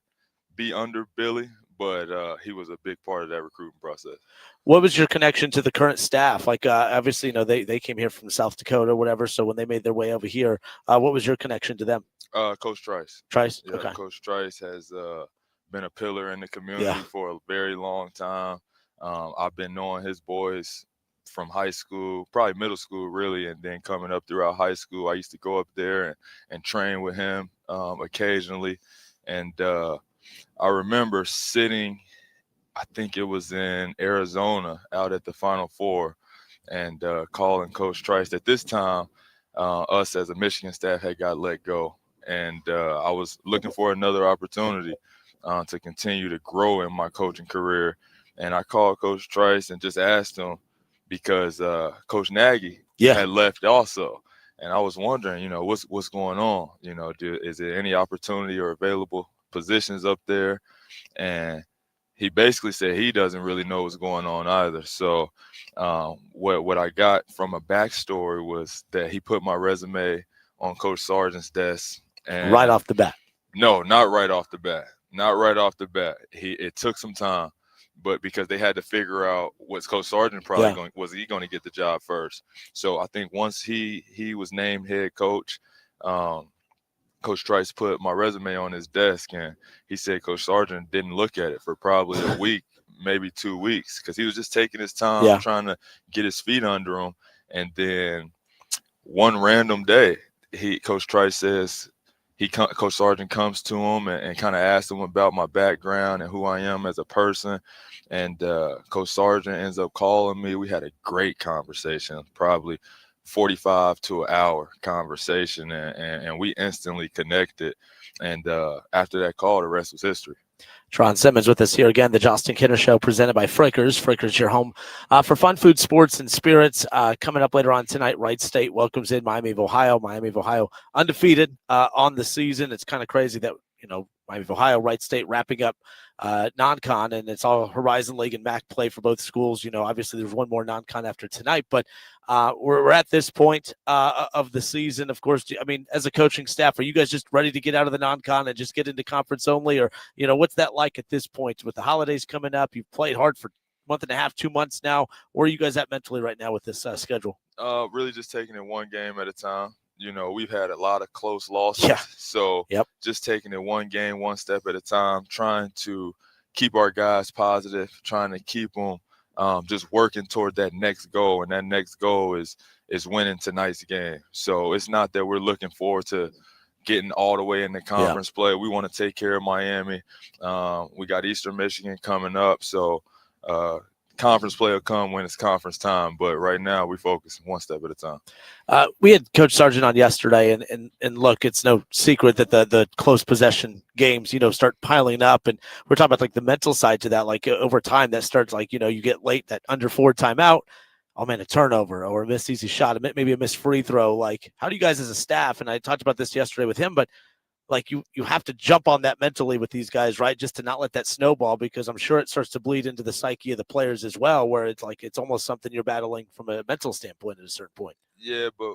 be under Billy, but he was a big part of that recruiting process. What was your connection to the current staff? Like, obviously, they came here from South Dakota or whatever. So when they made their way over here, what was your connection to them? Coach Trice. Trice? Yeah, Okay. Coach Trice has been a pillar in the community for a very long time. I've been knowing his boys from high school, probably middle school, really, and then coming up throughout high school. I used to go up there and train with him occasionally. And I remember sitting, I think it was in Arizona, out at the Final Four, and calling Coach Trice. At this time, us as a Michigan staff had got let go. And I was looking for another opportunity to continue to grow in my coaching career. And I called Coach Trice and just asked him, because Coach Nagy had left also. And I was wondering, what's going on? Is there any opportunity or available positions up there? And he basically said he doesn't really know what's going on either. So what I got from a backstory was that he put my resume on Coach Sargent's desk. And right off the bat? No, not right off the bat. Not right off the bat. It took some time, but because they had to figure out was Coach Sargent was he going to get the job first? So I think once he was named head coach, Coach Trice put my resume on his desk, and he said Coach Sargent didn't look at it for probably a week, maybe 2 weeks, because he was just taking his time trying to get his feet under him. And then one random day, Coach Trice says, Coach Sargent comes to him and kind of asks him about my background and who I am as a person. And Coach Sargent ends up calling me. We had a great conversation, probably 45 to an hour conversation, and we instantly connected. And after that call, the rest was history. Jaaron Simmons with us here again, the Justin Kinner Show presented by Frickers. Frickers, your home for fun, food, sports, and spirits. Coming up later on tonight, Wright State welcomes in Miami of Ohio. Miami of Ohio undefeated on the season. It's kind of crazy that, Miami of Ohio, Wright State wrapping up non-con, and it's all Horizon League and MAC play for both schools. Obviously there's one more non-con after tonight, but we're at this point of the season. Of course, I mean, as a coaching staff, are you guys just ready to get out of the non-con and just get into conference only? Or, what's that like at this point with the holidays coming up? You've played hard for a month and a half, 2 months now. Where are you guys at mentally right now with this schedule? Really just taking it one game at a time. We've had a lot of close losses. So just taking it one game, one step at a time, trying to keep our guys positive, trying to keep them just working toward that next goal. And that next goal is winning tonight's game. So it's not that we're looking forward to getting all the way in the conference play. We want to take care of Miami. We got Eastern Michigan coming up. So conference play will come when it's conference time, but right now we focus one step at a time. We had Coach Sargent on yesterday, and look, it's no secret that the close possession games, start piling up, and we're talking about like the mental side to that. Like over time, that starts like you get late, that under 4 timeout. Oh man, a turnover or a missed easy shot, maybe a missed free throw. Like, how do you guys as a staff? And I talked about this yesterday with him, but like you have to jump on that mentally with these guys, right? Just to not let that snowball, because I'm sure it starts to bleed into the psyche of the players as well, where it's like it's almost something you're battling from a mental standpoint at a certain point. Yeah, but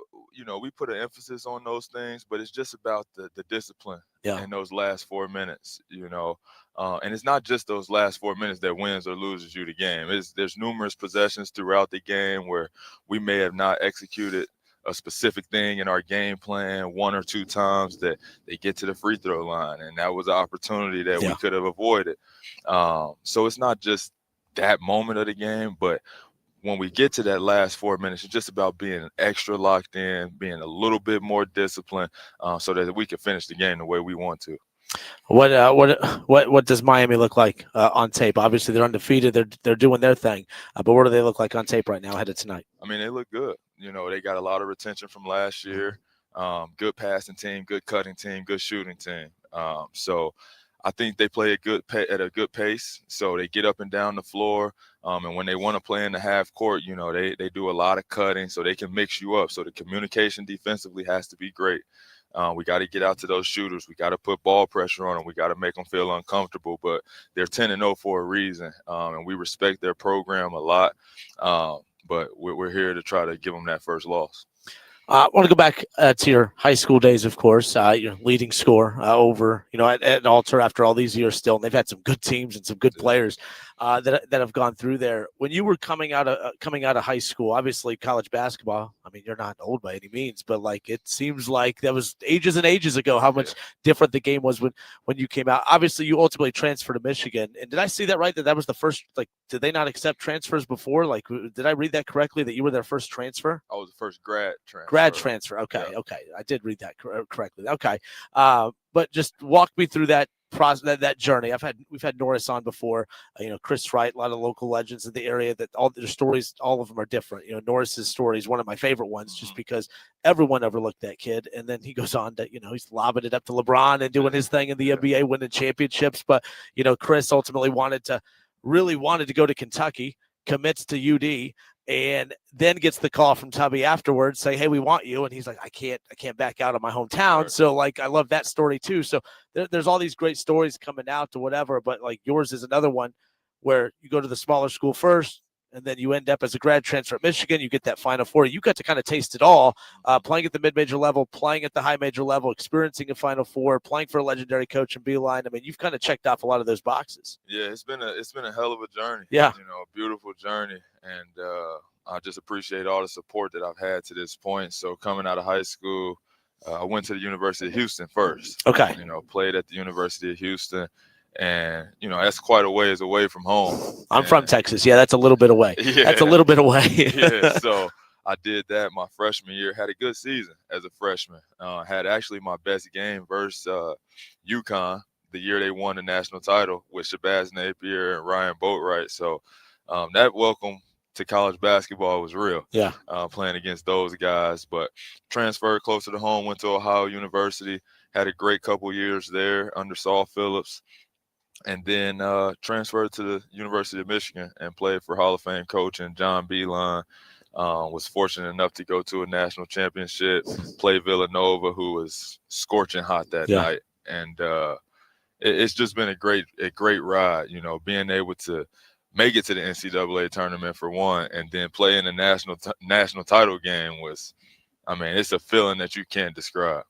we put an emphasis on those things, but it's just about the discipline in those last 4 minutes, and it's not just those last 4 minutes that wins or loses you the game. There's numerous possessions throughout the game where we may have not executed a specific thing in our game plan 1 or 2 times that they get to the free throw line, and that was an opportunity that we could have avoided. So it's not just that moment of the game, but when we get to that last 4 minutes, it's just about being extra locked in, being a little bit more disciplined, so that we can finish the game the way we want to. What does Miami look like on tape? Obviously, they're undefeated. They're doing their thing, but what do they look like on tape right now ahead of tonight? I mean, they look good. They got a lot of retention from last year. Good passing team, good cutting team, good shooting team. So I think they play at a good pace. So they get up and down the floor. And when they want to play in the half court, they do a lot of cutting so they can mix you up. So the communication defensively has to be great. We got to get out to those shooters. We got to put ball pressure on them. We got to make them feel uncomfortable. But they're 10-0 for a reason, and we respect their program a lot. But we're here to try to give them that first loss. I want to go back to your high school days, of course. Your leading score over, at Alter after all these years still. And they've had some good teams and some good players that have gone through there. When you were coming out of high school, obviously college basketball, I mean, you're not old by any means, but like it seems like that was ages and ages ago how much different the game was when you came out. Obviously, you ultimately transferred to Michigan. And did I see that right, that was the first, like, did they not accept transfers before? Like, did I read that correctly, that you were their first transfer? I was the first grad transfer. Grad transfer. Okay. Yeah. Okay. I did read that correctly. Okay. But just walk me through that process, that journey. We've had Norris on before, Chris Wright, a lot of local legends in the area that all their stories, all of them are different. Norris's story is one of my favorite ones just because everyone overlooked that kid. And then he goes on to, he's lobbing it up to LeBron and doing his thing in the NBA, winning championships. But, Chris ultimately wanted to go to Kentucky, commits to UD, and then gets the call from Tubby afterwards, say, "Hey, we want you." And he's like, I can't back out of my hometown. Sure. So like, I love that story too. So there's all these great stories coming out to whatever, but like yours is another one where you go to the smaller school first, and then you end up as a grad transfer at Michigan. You get that Final Four. You got to kind of taste it all, playing at the mid-major level, playing at the high-major level, experiencing a Final Four, playing for a legendary coach in Beeline. I mean, you've kind of checked off a lot of those boxes. Yeah, it's been a hell of a journey. Yeah, a beautiful journey, and I just appreciate all the support that I've had to this point. So coming out of high school, I went to the University of Houston first. Okay. Played at the University of Houston. And, that's quite a ways away from home. I'm from Texas. Yeah, that's a little bit away. Yeah. That's a little bit away. Yeah, so I did that my freshman year. Had a good season as a freshman. Had actually my best game versus UConn the year they won the national title with Shabazz Napier and Ryan Boatwright. So that welcome to college basketball was real. Yeah. Playing against those guys. But transferred closer to home, went to Ohio University, had a great couple years there under Saul Phillips. And then transferred to the University of Michigan and played for Hall of Fame coach and John Beeline. Was fortunate enough to go to a national championship, play Villanova, who was scorching hot that night. And it's just been a great ride, being able to make it to the NCAA tournament for one, and then play in a national title game was, it's a feeling that you can't describe.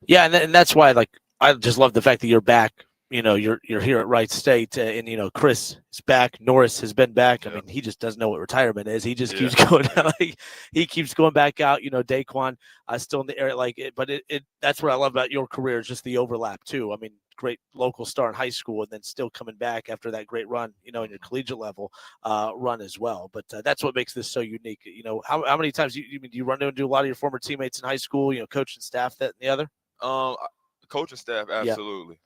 Yeah, and that's why, like, I just love the fact that you're back. You're here at Wright State, and Chris is back. Norris has been back. I mean, he just doesn't know what retirement is. He just keeps going down. He keeps going back out. Daquan still in the area. But that's what I love about your career is just the overlap too. I mean, great local star in high school, and then still coming back after that great run, in your collegiate level run as well. But that's what makes this so unique. How many times do you run into a lot of your former teammates in high school? Coach and staff, that and the other. Coach and staff, absolutely.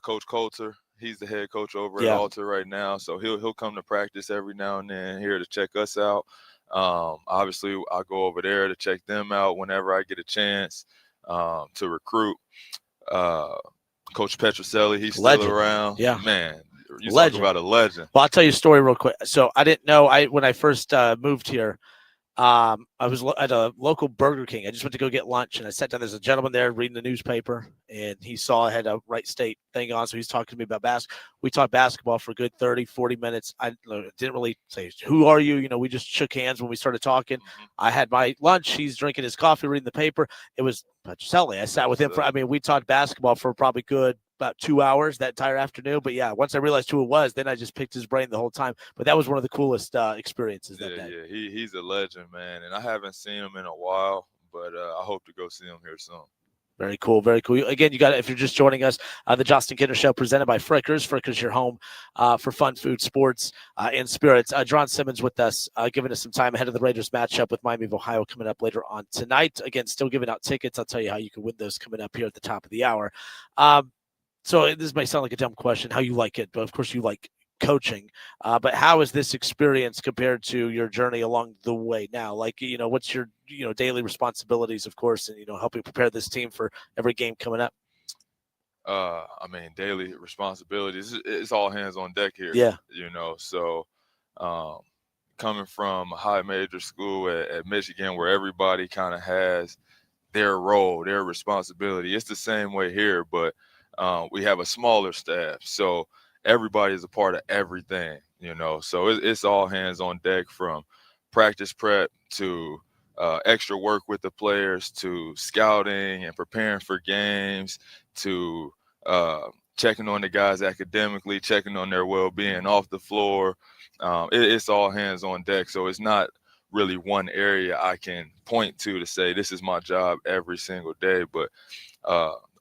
Coach Coulter, He's the head coach over at Yeah. Alta right now, so he'll come to practice every now and then here to check us out. Obviously, I go over there to check them out whenever I get a chance to recruit. Coach Petroselli, he's Legend. still around. Yeah. Man, you Legend. talk about a legend. Well, I'll tell you a story real quick. So I didn't know when I first moved here, I was at a local Burger King. I just went to go get lunch, and I sat down. There's a gentleman there reading the newspaper, and he saw I had a Wright State thing on, so he's talking to me about basketball. We talked basketball for a good 30, 40 minutes. I didn't really say, who are you? We just shook hands when we started talking. I had my lunch. He's drinking his coffee, reading the paper. It was Petroselli. I sat with him we talked basketball for probably about 2 hours that entire afternoon. But yeah, once I realized who it was, then I just picked his brain the whole time. But that was one of the coolest experiences that day. Yeah, he's a legend, man. And I haven't seen him in a while, but I hope to go see him here soon. Very cool. Very cool. Again, you got it. If you're just joining us, the Justin Kinner Show presented by Frickers. Frickers, your home for fun, food, sports, and spirits. Jaaron Simmons with us, giving us some time ahead of the Raiders matchup with Miami of Ohio coming up later on tonight. Again, still giving out tickets. I'll tell you how you can win those coming up here at the top of the hour. So this may sound like a dumb question, how you like it, but of course you like coaching. But how is this experience compared to your journey along the way now? Like, what's your, daily responsibilities, of course, and, helping prepare this team for every game coming up? Daily responsibilities, it's all hands on deck here. Yeah. So coming from a high major school at Michigan where everybody kind of has their role, their responsibility. It's the same way here, but we have a smaller staff. So everybody is a part of everything, So it's all hands on deck, from practice prep to extra work with the players, to scouting and preparing for games, to checking on the guys academically, checking on their well-being off the floor. It's all hands on deck. So it's not really one area I can point to say this is my job every single day, but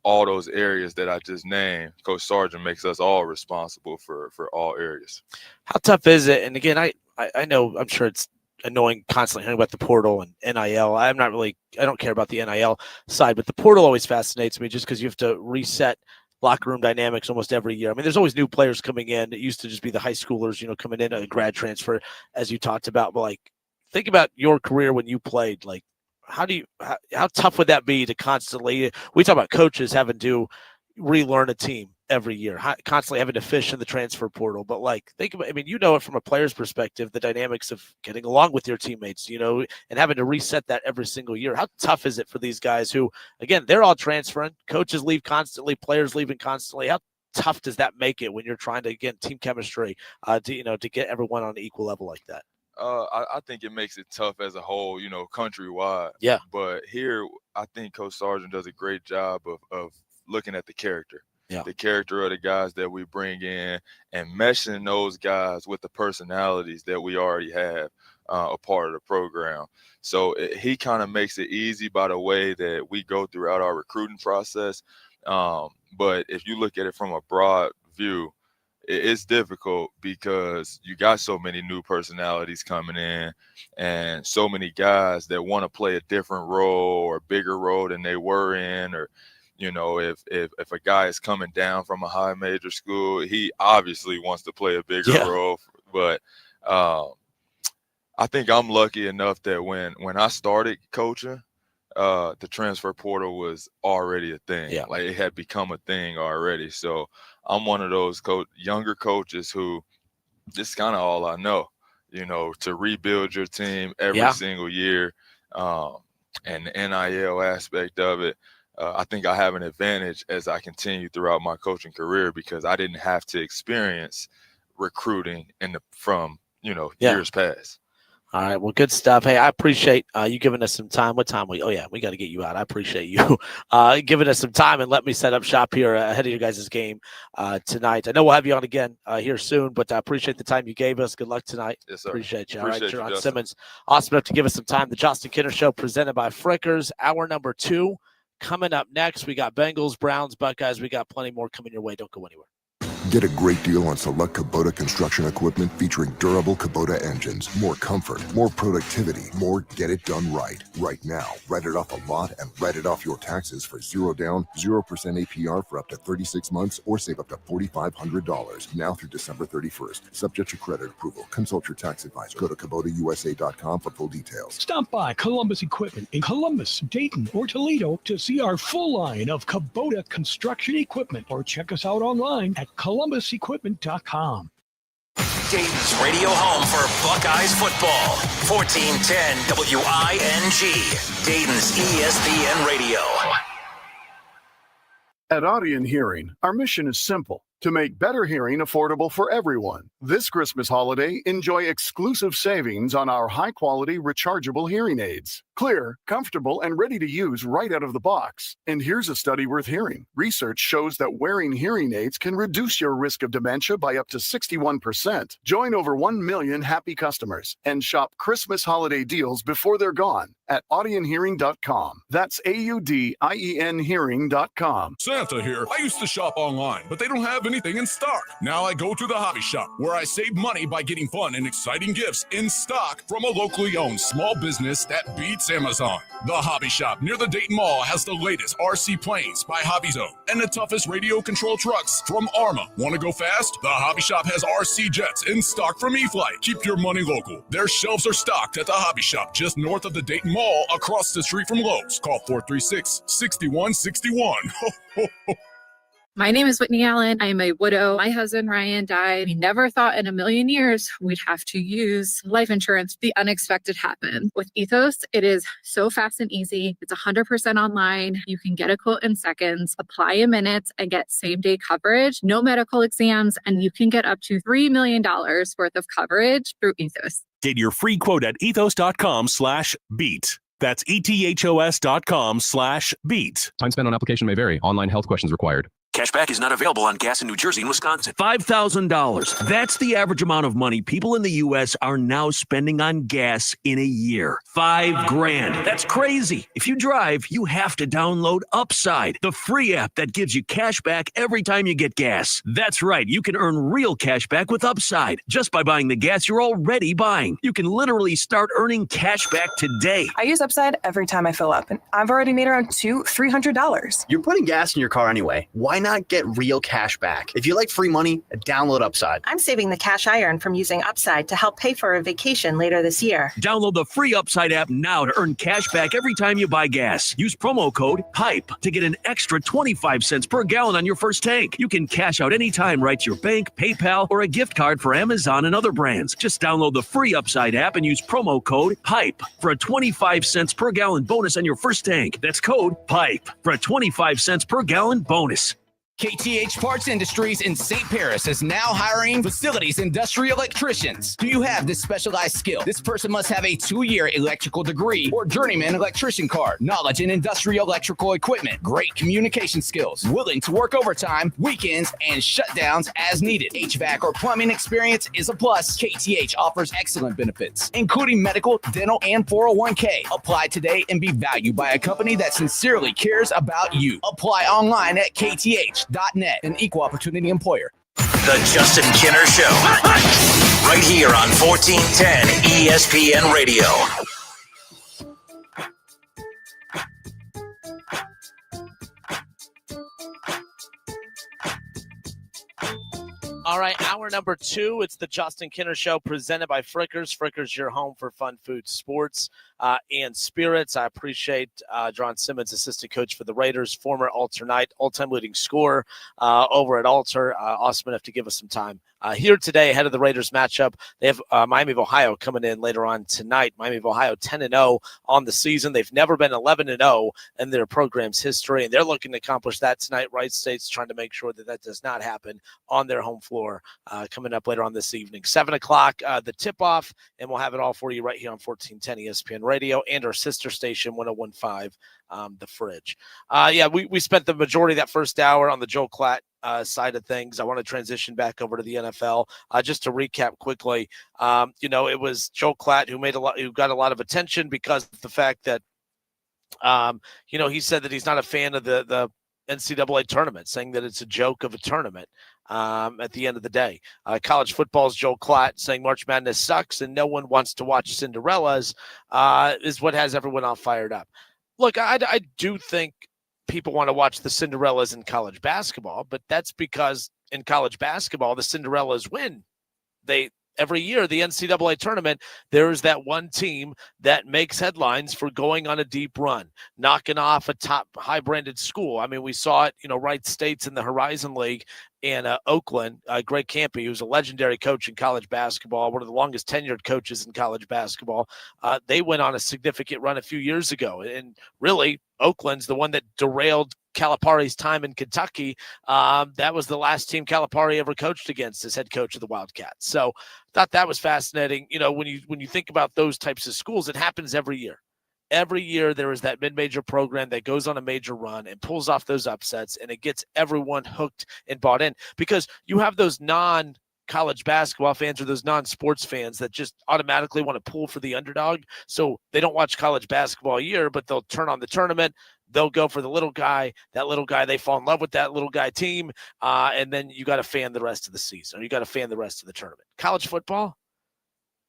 all those areas that I just named, Coach Sargent makes us all responsible for all areas. How tough is it? And again, I know, I'm sure it's annoying constantly hearing about the portal and NIL. I don't care about the NIL side, but the portal always fascinates me, just because you have to reset locker room dynamics almost every year. There's always new players coming in. It used to just be the high schoolers, coming in, a grad transfer, as you talked about. But think about your career when you played. How tough would that be to constantly, we talk about coaches having to relearn a team every year, constantly having to fish in the transfer portal. But think about, it from a player's perspective, the dynamics of getting along with your teammates, and having to reset that every single year. How tough is it for these guys who, again, they're all transferring, coaches leave constantly, players leaving constantly? How tough does that make it when you're trying to, again, team chemistry, to get everyone on an equal level like that? I think it makes it tough as a whole, countrywide. Yeah. But here, I think Coach Sargent does a great job of looking at the character. Yeah. The character of the guys that we bring in, and meshing those guys with the personalities that we already have a part of the program. So he kind of makes it easy by the way that we go throughout our recruiting process. But if you look at it from a broad view, it's difficult because you got so many new personalities coming in, and so many guys that want to play a different role or a bigger role than they were in. Or, if a guy is coming down from a high major school, he obviously wants to play a bigger role. But I think I'm lucky enough that when I started coaching, the transfer portal was already a thing. Yeah. It had become a thing already. So I'm one of those younger coaches who, this is kind of all I know, to rebuild your team every single year, and the NIL aspect of it. I think I have an advantage as I continue throughout my coaching career, because I didn't have to experience recruiting from years past. All right. Well, good stuff. Hey, I appreciate you giving us some time. What time? We got to get you out. I appreciate you giving us some time and let me set up shop here ahead of you guys' game tonight. I know we'll have you on again here soon, but I appreciate the time you gave us. Good luck tonight. Yes, sir. Appreciate you. Appreciate all right, you, Jaaron Simmons, awesome enough to give us some time. The Justin Kinner Show presented by Frickers. Hour number 2 coming up next. We got Bengals, Browns, Buckeyes. We got plenty more coming your way. Don't go anywhere. Get a great deal on select Kubota construction equipment featuring durable Kubota engines. More comfort, more productivity, more get it done right. Right now, write it off a lot and write it off your taxes for 0 down, 0% APR for up to 36 months or save up to $4,500 now through December 31st. Subject to credit approval. Consult your tax advisor. Go to KubotaUSA.com for full details. Stop by Columbus Equipment in Columbus, Dayton, or Toledo to see our full line of Kubota construction equipment, or check us out online at columbusequipment.com. Dayton's radio home for Buckeyes football. 1410 WING. Dayton's ESPN Radio. At Audion Hearing, our mission is simple: to make better hearing affordable for everyone. This Christmas holiday, enjoy exclusive savings on our high-quality rechargeable hearing aids. Clear, comfortable, and ready to use right out of the box. And here's a study worth hearing. Research shows that wearing hearing aids can reduce your risk of dementia by up to 61%. Join over 1 million happy customers and shop Christmas holiday deals before they're gone at audionhearing.com. That's AUDIEN hearing.com. Santa here. I used to shop online, but they don't have anything in stock. Now I go to the hobby shop, where I save money by getting fun and exciting gifts in stock from a locally owned small business that beats Amazon. The Hobby Shop near the Dayton Mall has the latest RC planes by Hobby Zone and the toughest radio control trucks from Arma. Want to go fast? The Hobby Shop has RC jets in stock from E-Flight. Keep your money local. Their shelves are stocked at the Hobby Shop just north of the Dayton Mall, across the street from Lowe's. Call 436-6161. My name is Whitney Allen. I am a widow. My husband, Ryan, died. We never thought in a million years we'd have to use life insurance. The unexpected happened. With Ethos, it is so fast and easy. It's 100% online. You can get a quote in seconds, apply in minutes, and get same-day coverage, no medical exams, and you can get up to $3 million worth of coverage through Ethos. Get your free quote at ethos.com/beat. That's ethos.com/beat. Time spent on application may vary. Online health questions required. Cashback is not available on gas in New Jersey and Wisconsin. $5,000. That's the average amount of money people in the U.S. are now spending on gas in a year. $5,000. That's crazy. If you drive, you have to download Upside, the free app that gives you cash back every time you get gas. That's right. You can earn real cash back with Upside just by buying the gas you're already buying. You can literally start earning cash back today. I use Upside every time I fill up, and I've already made around $200-$300. You're putting gas in your car anyway. Why not get real cash back? If you like free money, download Upside. I'm saving the cash I earn from using Upside to help pay for a vacation later this year. Download the free Upside app now to earn cash back every time you buy gas. Use promo code PIPE to get an extra 25 cents per gallon on your first tank. You can cash out anytime right to your bank, PayPal, or a gift card for Amazon and other brands. Just download the free Upside app and use promo code PIPE for a 25 cents per gallon bonus on your first tank. That's code PIPE for a 25 cents per gallon bonus. KTH Parts Industries in St. Paris is now hiring facilities industrial electricians. Do you have this specialized skill? This person must have a 2-year electrical degree or journeyman electrician card, knowledge in industrial electrical equipment, great communication skills, willing to work overtime, weekends, and shutdowns as needed. HVAC or plumbing experience is a plus. KTH offers excellent benefits, including medical, dental, and 401k. Apply today and be valued by a company that sincerely cares about you. Apply online at KTH.net, an equal opportunity employer. The Justin Kinner Show, right here on 1410 ESPN Radio. All right, hour number 2. It's the Justin Kinner Show presented by Frickers. Frickers, your home for fun food, sports, and spirits. I appreciate Jaaron Simmons, assistant coach for the Raiders, former Alter Knight, all-time leading scorer over at Alter. Awesome enough to give us some time here today ahead of the Raiders matchup. They have Miami of Ohio coming in later on tonight. Miami of Ohio 10-0 on the season. They've never been 11-0 in their program's history, and they're looking to accomplish that tonight. Wright State's trying to make sure that that does not happen on their home floor coming up later on this evening. 7 o'clock, the tip-off, and we'll have it all for you right here on 1410 ESPN Radio and our sister station, 101.5, The Fridge. We spent the majority of that first hour on the Joel Klatt side of things. I want to transition back over to the NFL. Just to recap quickly, it was Joel Klatt who got a lot of attention because of the fact that, he said that he's not a fan of the NCAA tournament, saying that it's a joke of a tournament at the end of the day. College football's Joel Klatt saying March Madness sucks and no one wants to watch Cinderellas is what has everyone all fired up. Look, I do think people want to watch the Cinderellas in college basketball, but that's because in college basketball, the Cinderellas win. Every year, the NCAA tournament, there's that one team that makes headlines for going on a deep run, knocking off a top high-branded school. I mean, we saw it, Wright State's in the Horizon League in Oakland. Greg Campy, who's a legendary coach in college basketball, one of the longest tenured coaches in college basketball. They went on a significant run a few years ago. And really, Oakland's the one that derailed Calipari's time in Kentucky. That was the last team Calipari ever coached against as head coach of the Wildcats. So thought that was fascinating. When you think about those types of schools, it happens every year. Every year there is that mid-major program that goes on a major run and pulls off those upsets, and it gets everyone hooked and bought in because you have those non-college basketball fans or those non-sports fans that just automatically want to pull for the underdog. So they don't watch college basketball all year, but they'll turn on the tournament. They'll go for the little guy. That little guy, they fall in love with that little guy team, and then you got to fan the rest of the season, or you got to fan the rest of the tournament. College football,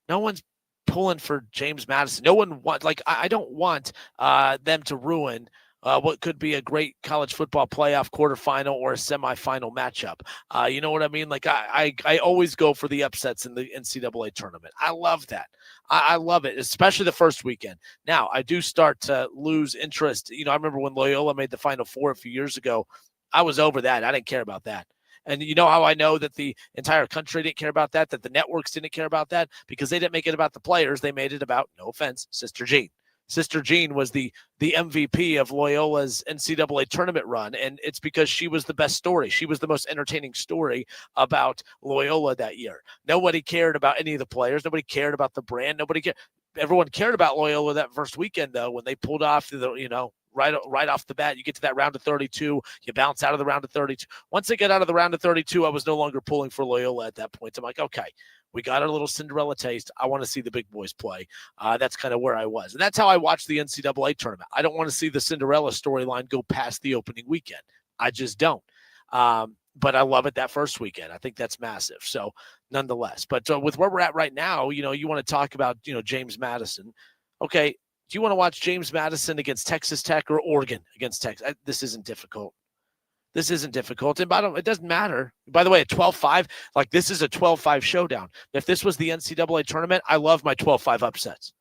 no one's pulling for James Madison. No one wants, I don't want them to ruin what could be a great college football playoff quarterfinal or a semifinal matchup. You know what I mean? I always go for the upsets in the NCAA tournament. I love that. I love it, especially the first weekend. Now, I do start to lose interest. I remember when Loyola made the Final Four a few years ago. I was over that. I didn't care about that. And you know how I know that the entire country didn't care about that the networks didn't care about that? Because they didn't make it about the players. They made it about, no offense, Sister Jean. Sister Jean was the MVP of Loyola's NCAA tournament run, and it's because she was the best story. She was the most entertaining story about Loyola that year. Nobody cared about any of the players. Nobody cared about the brand. Nobody cared. Everyone cared about Loyola that first weekend, though, when they pulled off right off the bat. You get to that round of 32, you bounce out of the round of 32. Once I get out of the round of 32, I was no longer pulling for Loyola at that point. I'm like, okay, we got a little Cinderella taste. I want to see the big boys play. That's kind of where I was. And that's how I watched the NCAA tournament. I don't want to see the Cinderella storyline go past the opening weekend. I just don't. But I love it that first weekend. I think that's massive. So nonetheless, but with where we're at right now, you want to talk about, James Madison. Okay. Do you want to watch James Madison against Texas Tech or Oregon against Texas? This isn't difficult. This isn't difficult. And it doesn't matter. By the way, at 12-5, this is a 12-5 showdown. If this was the NCAA tournament, I love my 12-5 upsets.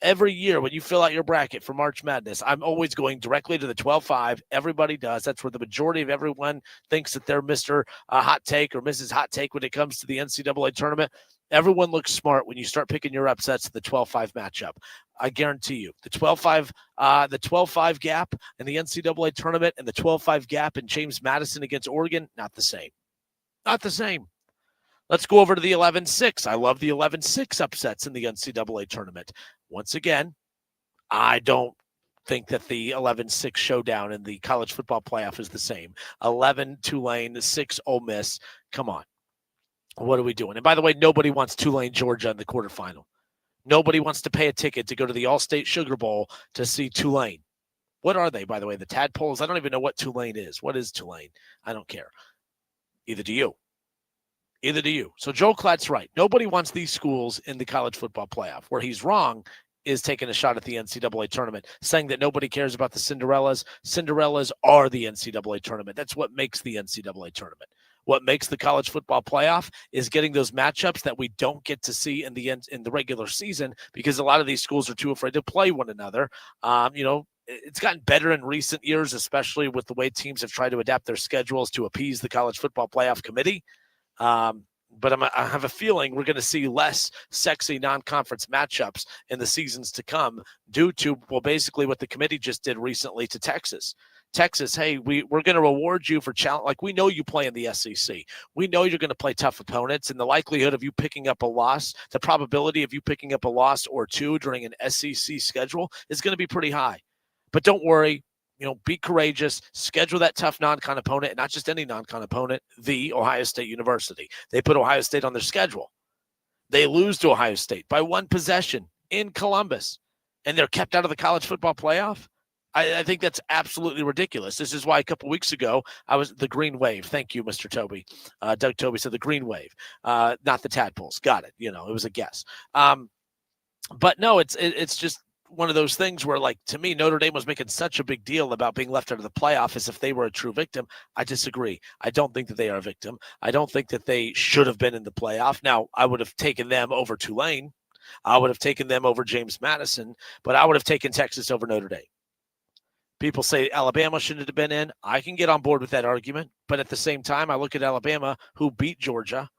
Every year when you fill out your bracket for March Madness, I'm always going directly to the 12-5. Everybody does. That's where the majority of everyone thinks that they're Mr. Hot Take or Mrs. Hot Take when it comes to the NCAA tournament. Everyone looks smart when you start picking your upsets to the 12-5 matchup. I guarantee you, the 12-5 gap in the NCAA tournament and the 12-5 gap in James Madison against Oregon, not the same. Not the same. Let's go over to the 11-6. I love the 11-6 upsets in the NCAA tournament. Once again, I don't think that the 11-6 showdown in the college football playoff is the same. 11 Tulane, 6 Ole Miss. Come on. What are we doing? And by the way, nobody wants Tulane, Georgia in the quarterfinal. Nobody wants to pay a ticket to go to the All-State Sugar Bowl to see Tulane. What are they, by the way? The Tadpoles? I don't even know what Tulane is. What is Tulane? I don't care. Either do you. Either do you. So Joel Klatt's right. Nobody wants these schools in the college football playoff. Where he's wrong is taking a shot at the NCAA tournament, saying that nobody cares about the Cinderellas. Cinderellas are the NCAA tournament. That's what makes the NCAA tournament. What makes the college football playoff is getting those matchups that we don't get to see in the regular season because a lot of these schools are too afraid to play one another. It's gotten better in recent years, especially with the way teams have tried to adapt their schedules to appease the college football playoff committee. But I have a feeling we're going to see less sexy non-conference matchups in the seasons to come due to, basically what the committee just did recently to Texas. Texas, hey, we're going to reward you for challenge. We know you play in the SEC. We know you're going to play tough opponents, and the likelihood of you picking up a loss, the probability of you picking up a loss or two during an SEC schedule is going to be pretty high. But don't worry. Be courageous, schedule that tough non-con opponent, and not just any non-con opponent, the Ohio State University. They put Ohio State on their schedule. They lose to Ohio State by one possession in Columbus, and they're kept out of the college football playoff. I think that's absolutely ridiculous. This is why a couple weeks ago I was the green wave. Thank you, Mr. Toby. Doug Toby said the green wave, not the tadpoles. Got it. It was a guess. But no, it's just one of those things where, like, to me, Notre Dame was making such a big deal about being left out of the playoff as if they were a true victim. I disagree. I don't think that they are a victim. I don't think that they should have been in the playoff. Now, I would have taken them over Tulane. I would have taken them over James Madison, but I would have taken Texas over Notre Dame. People say Alabama shouldn't have been in. I can get on board with that argument. But at the same time, I look at Alabama, who beat Georgia,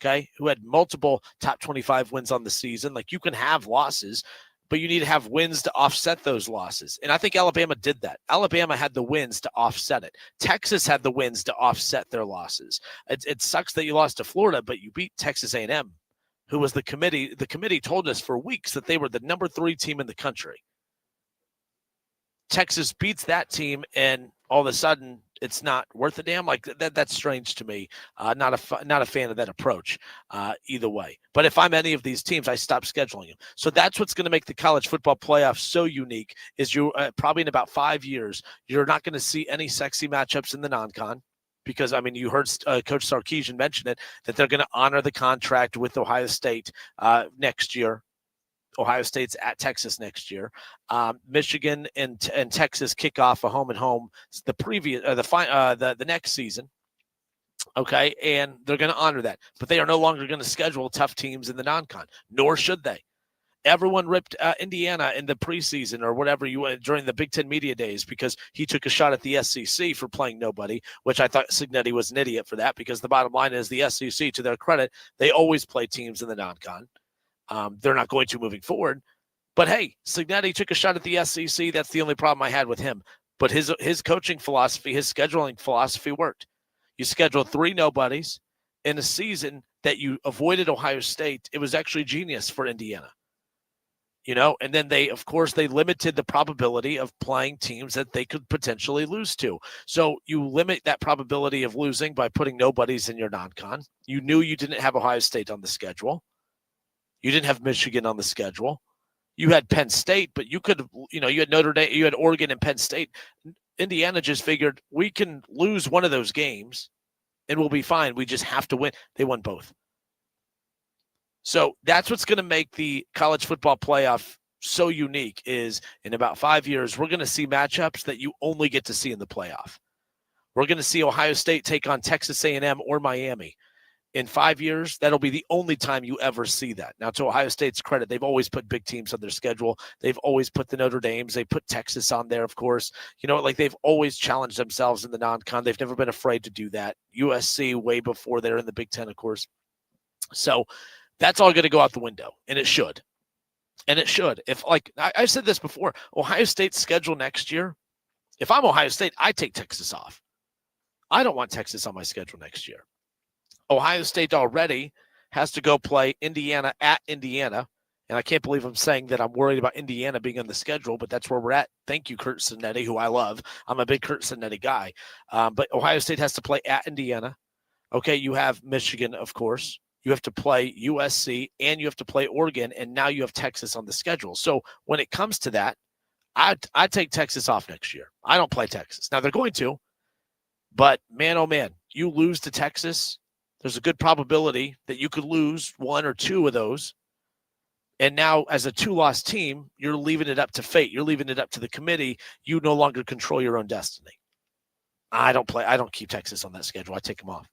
okay, who had multiple top 25 wins on the season. Like, you can have losses, but you need to have wins to offset those losses. And I think Alabama did that. Alabama had the wins to offset it. Texas had the wins to offset their losses. It sucks that you lost to Florida, but you beat Texas A&M, who was the committee. The committee told us for weeks that they were the number 3 team in the country. Texas beats that team, and all of a sudden it's not worth a damn. Like, that's strange to me. Not a fan of that approach either way. But if I'm any of these teams, I stop scheduling them. So that's what's going to make the college football playoff so unique. Is you probably in about 5 years, you're not going to see any sexy matchups in the non-con. Because, I mean, you heard Coach Sarkisian mention it, that they're going to honor the contract with Ohio State next year. Ohio State's at Texas next year. Michigan and Texas kick off a home and home the next season. Okay, and they're going to honor that, but they are no longer going to schedule tough teams in the non-con, nor should they. Everyone ripped Indiana in the preseason or whatever during the Big Ten media days because he took a shot at the SEC for playing nobody, which I thought Cignetti was an idiot for that, because the bottom line is the SEC, to their credit, they always play teams in the non-con. They're not going to moving forward. But, hey, Cignetti took a shot at the SEC. That's the only problem I had with him. But his coaching philosophy, his scheduling philosophy worked. You schedule 3 nobodies in a season that you avoided Ohio State. It was actually genius for Indiana. And then they limited the probability of playing teams that they could potentially lose to. So you limit that probability of losing by putting nobodies in your non-con. You knew you didn't have Ohio State on the schedule. You didn't have Michigan on the schedule. You had Penn State, but you could, you had Notre Dame, you had Oregon and Penn State. Indiana just figured we can lose one of those games and we'll be fine. We just have to win. They won both. So that's what's going to make the college football playoff so unique, is in about 5 years, we're going to see matchups that you only get to see in the playoff. We're going to see Ohio State take on Texas A&M or Miami. In 5 years, that'll be the only time you ever see that. Now, to Ohio State's credit, they've always put big teams on their schedule. They've always put the Notre Dames. They put Texas on there, of course. They've always challenged themselves in the non-con. They've never been afraid to do that. USC way before they're in the Big Ten, of course. So that's all going to go out the window, and it should. And it should. If, like I've said this before, Ohio State's schedule next year, if I'm Ohio State, I take Texas off. I don't want Texas on my schedule next year. Ohio State already has to go play Indiana at Indiana. And I can't believe I'm saying that I'm worried about Indiana being on the schedule, but that's where we're at. Thank you, Kurt Cignetti, who I love. I'm a big Kurt Cignetti guy. But Ohio State has to play at Indiana. Okay, you have Michigan, of course. You have to play USC, and you have to play Oregon, and now you have Texas on the schedule. So when it comes to that, I take Texas off next year. I don't play Texas. Now, they're going to, but man, oh man, you lose to Texas, there's a good probability that you could lose 1 or 2 of those. And now as a 2-loss team, you're leaving it up to fate. You're leaving it up to the committee. You no longer control your own destiny. I don't keep Texas on that schedule. I take them off.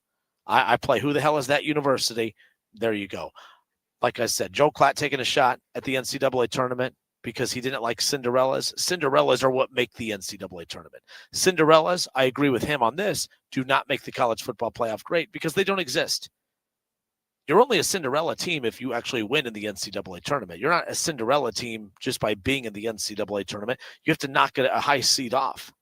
I play who the hell is that university? There you go. Like I said, Joe Klatt taking a shot at the NCAA tournament because he didn't like Cinderellas. Cinderellas are what make the NCAA tournament. Cinderellas, I agree with him on this, do not make the college football playoff great because they don't exist. You're only a Cinderella team if you actually win in the NCAA tournament. You're not a Cinderella team just by being in the NCAA tournament. You have to knock a high seed off.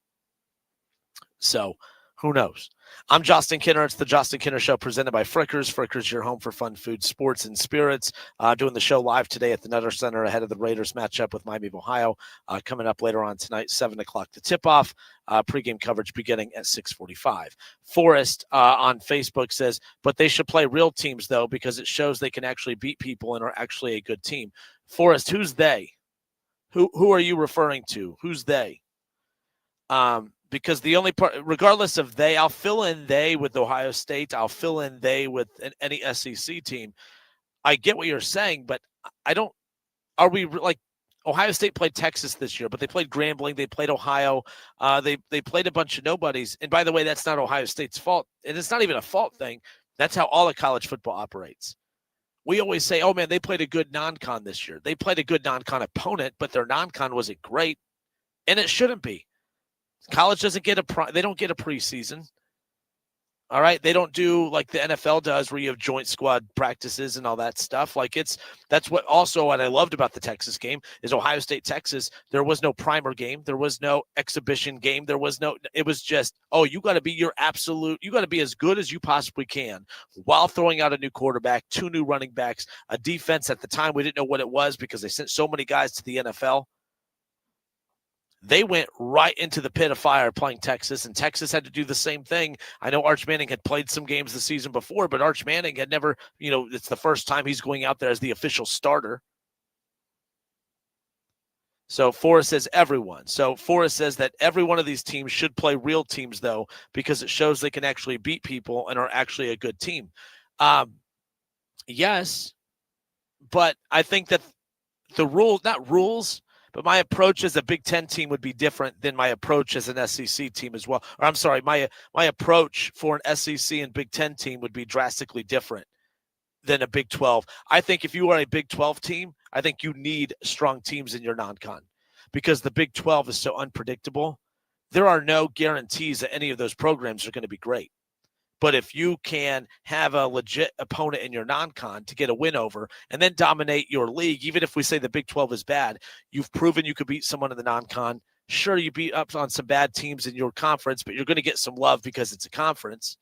So who knows? I'm Justin Kinner. It's the Justin Kinner Show presented by Frickers. Frickers, your home for fun food, sports, and spirits. Doing the show live today at the Nutter Center ahead of the Raiders matchup with Miami of Ohio. Coming up later on tonight, 7 o'clock to tip-off. Pregame coverage beginning at 6:45. Forrest on Facebook says, but they should play real teams, though, because it shows they can actually beat people and are actually a good team. Forrest, who's they? Who are you referring to? Who's they? Because the only part, regardless of I'll fill in they with Ohio State. I'll fill in they with any SEC team. I get what you're saying, but I don't. Are we like Ohio State played Texas this year, but they played Grambling, they played Ohio, they played a bunch of nobodies. And by the way, that's not Ohio State's fault, and it's not even a fault thing. That's how all of college football operates. We always say, "Oh man, they played a good non-con this year. They played a good non-con opponent, but their non-con wasn't great, and it shouldn't be." College doesn't get they don't get a preseason. All right. They don't do like the NFL does where you have joint squad practices and all that stuff. That's what I loved about the Texas game is Ohio State, Texas. There was no primer game. There was no exhibition game. It was just, you got to be you got to be as good as you possibly can while throwing out a new quarterback, 2 new running backs, a defense at the time. We didn't know what it was because they sent so many guys to the NFL. They went right into the pit of fire playing Texas, and Texas had to do the same thing. I know Arch Manning had played some games the season before, but Arch Manning had never, it's the first time he's going out there as the official starter. So Forrest says everyone. So Forrest says that every one of these teams should play real teams, though, because it shows they can actually beat people and are actually a good team. Yes, but I think that the rules, but my approach as a Big Ten team would be different than my approach as an SEC team as well. Or I'm sorry, my approach for an SEC and Big Ten team would be drastically different than a Big 12. I think if you are a Big 12 team, I think you need strong teams in your non-con because the Big 12 is so unpredictable. There are no guarantees that any of those programs are going to be great. But if you can have a legit opponent in your non-con to get a win over and then dominate your league, even if we say the Big 12 is bad, you've proven you could beat someone in the non-con. Sure, you beat up on some bad teams in your conference, but you're going to get some love because it's a conference.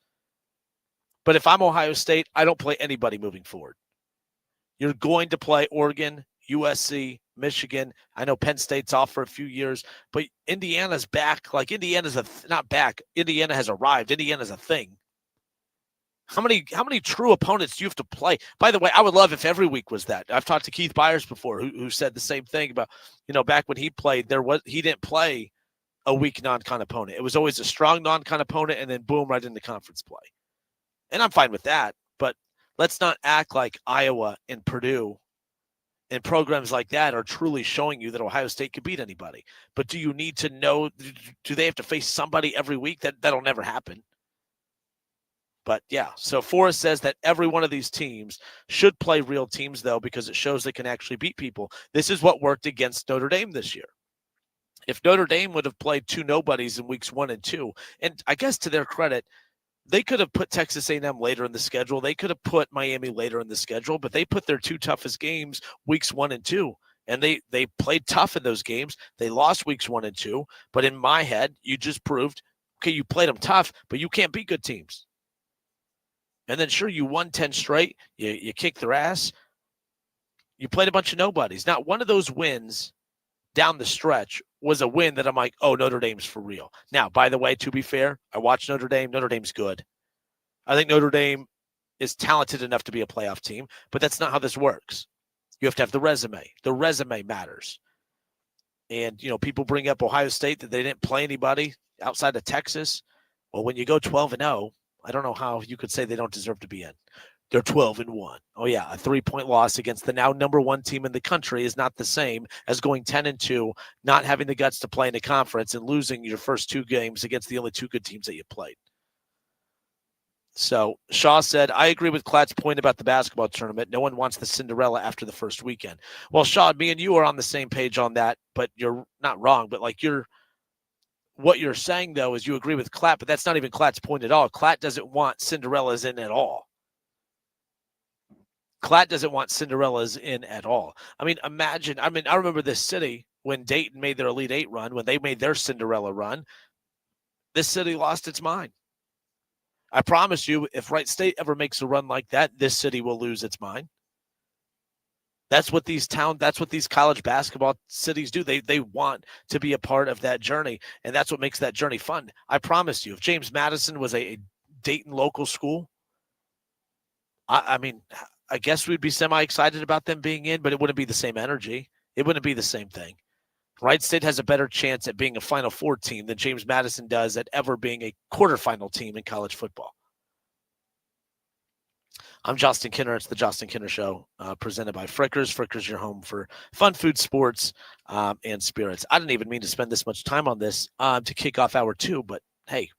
But if I'm Ohio State, I don't play anybody moving forward. You're going to play Oregon, USC, Michigan. I know Penn State's off for a few years, but Indiana's back. Like Indiana's not back. Indiana has arrived. Indiana's a thing. How many true opponents do you have to play? By the way, I would love if every week was that. I've talked to Keith Byers before who said the same thing about, back when he played, he didn't play a weak non-con opponent. It was always a strong non-con opponent and then boom, right into conference play. And I'm fine with that, but let's not act like Iowa and Purdue and programs like that are truly showing you that Ohio State could beat anybody. But do you need to know, do they have to face somebody every week? That'll never happen. But yeah, so Forrest says that every one of these teams should play real teams, though, because it shows they can actually beat people. This is what worked against Notre Dame this year. If Notre Dame would have played 2 nobodies in weeks 1 and 2, and I guess to their credit, they could have put Texas A&M later in the schedule. They could have put Miami later in the schedule, but they put their 2 toughest games weeks 1 and 2. And they played tough in those games. They lost weeks 1 and 2. But in my head, you just proved, okay, you played them tough, but you can't beat good teams. And then, sure, you won 10 straight. You kicked their ass. You played a bunch of nobodies. Not one of those wins down the stretch was a win that I'm like, oh, Notre Dame's for real. Now, by the way, to be fair, I watched Notre Dame. Notre Dame's good. I think Notre Dame is talented enough to be a playoff team, but that's not how this works. You have to have the resume. The resume matters. And, people bring up Ohio State that they didn't play anybody outside of Texas. Well, when you go 12-0, I don't know how you could say they don't deserve to be in. They're 12-1. Oh, yeah, a 3-point loss against the now number 1 team in the country is not the same as going 10-2, not having the guts to play in a conference and losing your first 2 games against the only 2 good teams that you played. So Shaw said, I agree with Klatt's point about the basketball tournament. No one wants the Cinderella after the first weekend. Well, Shaw, me and you are on the same page on that, but you're not wrong. But what you're saying, though, is you agree with Klatt, but that's not even Klatt's point at all. Klatt doesn't want Cinderellas in at all. Klatt doesn't want Cinderellas in at all. I mean, imagine, I remember this city when Dayton made their Elite 8 run, when they made their Cinderella run, this city lost its mind. I promise you, if Wright State ever makes a run like that, this city will lose its mind. That's what these college basketball cities do. They want to be a part of that journey, and that's what makes that journey fun. I promise you, if James Madison was a Dayton local school, I guess we'd be semi-excited about them being in, but it wouldn't be the same energy. It wouldn't be the same thing. Wright State has a better chance at being a Final Four team than James Madison does at ever being a quarterfinal team in college football. I'm Justin Kinner. It's the Justin Kinner Show, presented by Frickers. Frickers, your home for fun food, sports, and spirits. I didn't even mean to spend this much time on this to kick off hour 2, but hey,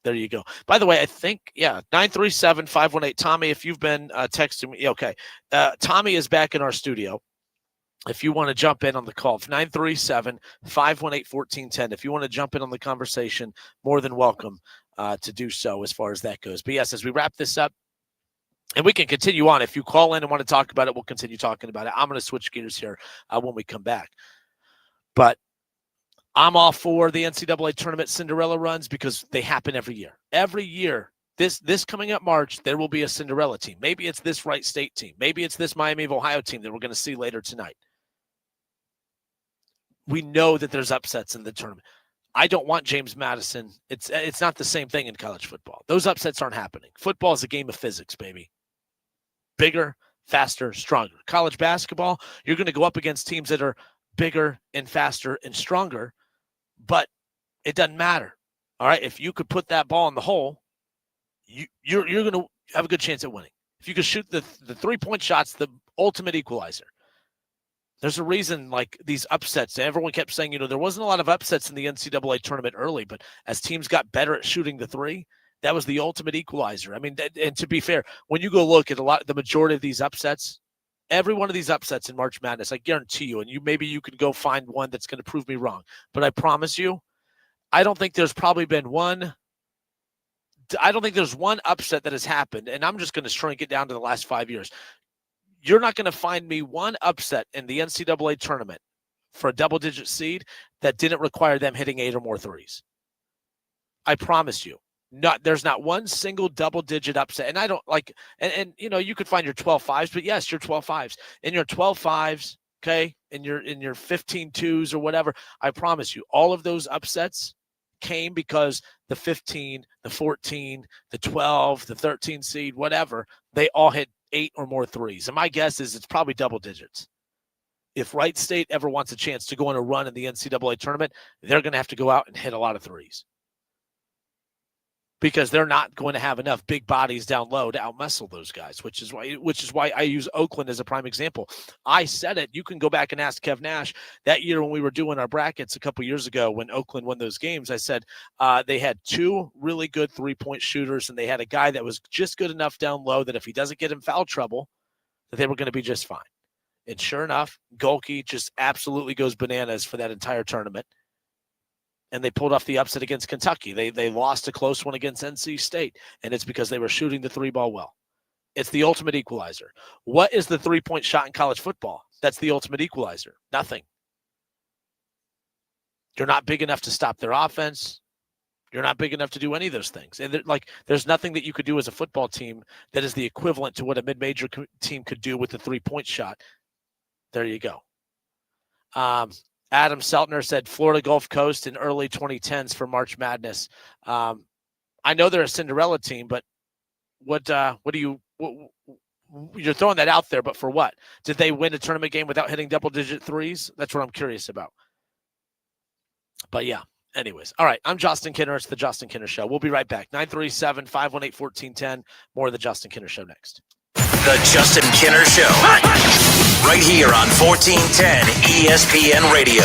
there you go. By the way, I think, 937-518. Tommy, if you've been texting me, okay. Tommy is back in our studio. If you want to jump in on the call, 937-518-1410. If you want to jump in on the conversation, more than welcome to do so as far as that goes. But yes, as we wrap this up, and we can continue on. If you call in and want to talk about it, we'll continue talking about it. I'm going to switch gears here when we come back. But I'm all for the NCAA tournament Cinderella runs because they happen every year. Every year, this coming up March, there will be a Cinderella team. Maybe it's this Wright State team. Maybe it's this Miami of Ohio team that we're going to see later tonight. We know that there's upsets in the tournament. I don't want James Madison. It's not the same thing in college football. Those upsets aren't happening. Football is a game of physics, baby. Bigger, faster, stronger. College basketball, you're going to go up against teams that are bigger and faster and stronger, but it doesn't matter. All right, if you could put that ball in the hole, you're going to have a good chance at winning. If you could shoot the 3-point shots, the ultimate equalizer. There's a reason, like these upsets. Everyone kept saying, there wasn't a lot of upsets in the NCAA tournament early, but as teams got better at shooting the 3, that was the ultimate equalizer. I mean, and to be fair, when you go look at the majority of these upsets, every one of these upsets in March Madness, I guarantee you, and maybe you can go find one that's going to prove me wrong, but I promise you, I don't think there's probably been one. I don't think there's one upset that has happened, and I'm just going to shrink it down to the last 5 years. You're not going to find me one upset in the NCAA tournament for a double-digit seed that didn't require them hitting 8 or more threes. I promise you. There's not one single double-digit upset. And I don't like – and you could find your 12-5s, but yes, your 12-5s. In your 12-5s, okay, in your 15-2s or whatever, I promise you, all of those upsets came because the 15, the 14, the 12, the 13 seed, whatever, they all hit 8 or more threes. And my guess is it's probably double digits. If Wright State ever wants a chance to go on a run in the NCAA tournament, they're going to have to go out and hit a lot of threes because they're not going to have enough big bodies down low to outmuscle those guys, which is why I use Oakland as a prime example. I said it. You can go back and ask Kev Nash that year when we were doing our brackets a couple years ago when Oakland won those games. I said they had 2 really good 3-point shooters, and they had a guy that was just good enough down low that if he doesn't get in foul trouble, that they were going to be just fine. And sure enough, Golke just absolutely goes bananas for that entire tournament. And they pulled off the upset against Kentucky. They lost a close one against NC State, and it's because they were shooting the 3-ball well. It's the ultimate equalizer. What is the 3-point shot in college football? That's the ultimate equalizer. Nothing. You're not big enough to stop their offense. You're not big enough to do any of those things. And there's nothing that you could do as a football team that is the equivalent to what a mid-major team could do with the 3-point shot. There you go. Adam Seltner said Florida Gulf Coast in early 2010s for March Madness. I know they're a Cinderella team, but what do you you're throwing that out there, but for what? Did they win a tournament game without hitting double-digit threes? That's what I'm curious about. But yeah, anyways. All right, I'm Justin Kinner. It's the Justin Kinner Show. We'll be right back. 937-518-1410. More of the Justin Kinner Show next. The Justin Kinner Show. Right here on 1410 ESPN Radio.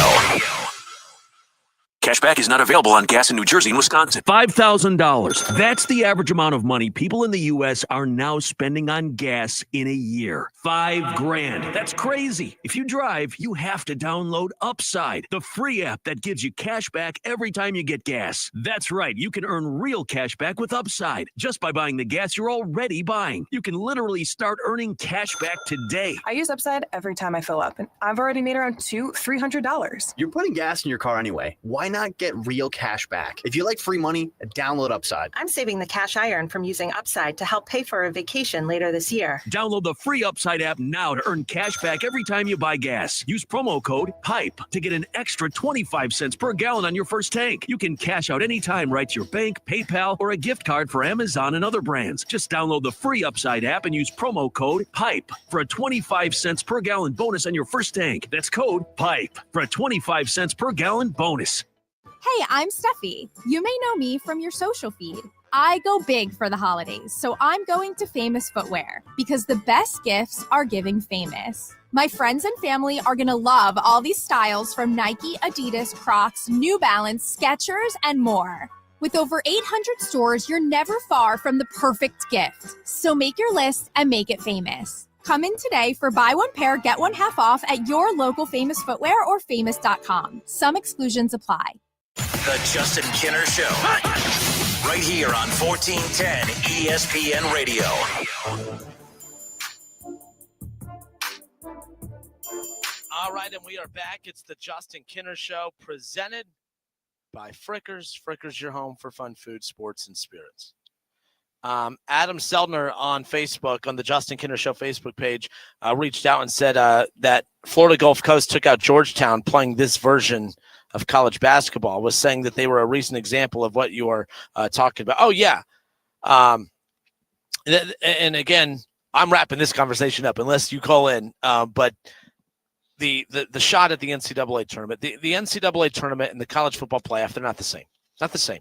Cashback is not available on gas in New Jersey and Wisconsin. $5,000. That's the average amount of money people in the U.S. are now spending on gas in a year. $5,000. That's crazy. If you drive, you have to download Upside, the free app that gives you cash back every time you get gas. That's right. You can earn real cash back with Upside just by buying the gas you're already buying. You can literally start earning cash back today. I use Upside every time I fill up, and I've already made around $200-300. You're putting gas in your car anyway. Why not not get real cash back? If you like free money, download Upside. I'm saving the cash I earn from using Upside to help pay for a vacation later this year. Download the free Upside app now to earn cash back every time you buy gas. Use promo code PIPE to get an extra 25 cents per gallon on your first tank. You can cash out anytime right to your bank, PayPal, or a gift card for Amazon and other brands. Just download the free Upside app and use promo code PIPE for a 25 cents per gallon bonus on your first tank. That's code PIPE for a 25 cents per gallon bonus. Hey, I'm Steffi. You may know me from your social feed. I go big for the holidays, so I'm going to Famous Footwear because the best gifts are giving famous. My friends and family are going to love all these styles from Nike, Adidas, Crocs, New Balance, Skechers, and more. With over 800 stores, you're never far from the perfect gift. So make your list and make it famous. Come in today for buy one pair, get one half off at your local Famous Footwear or famous.com. Some exclusions apply. The Justin Kinner Show. Right here on 1410 ESPN Radio. All right, and we are back. It's the Justin Kinner Show presented by Frickers. Frickers, your home for fun food, sports, and spirits. Adam Seldner on Facebook, on the Justin Kinner Show Facebook page, reached out and said that Florida Gulf Coast took out Georgetown playing this version of college basketball, was saying that they were a recent example of what you are talking about. Oh, yeah. And again, I'm wrapping this conversation up unless you call in. But the shot at the NCAA tournament, the NCAA tournament and the college football playoff, they're not the same. Not the same.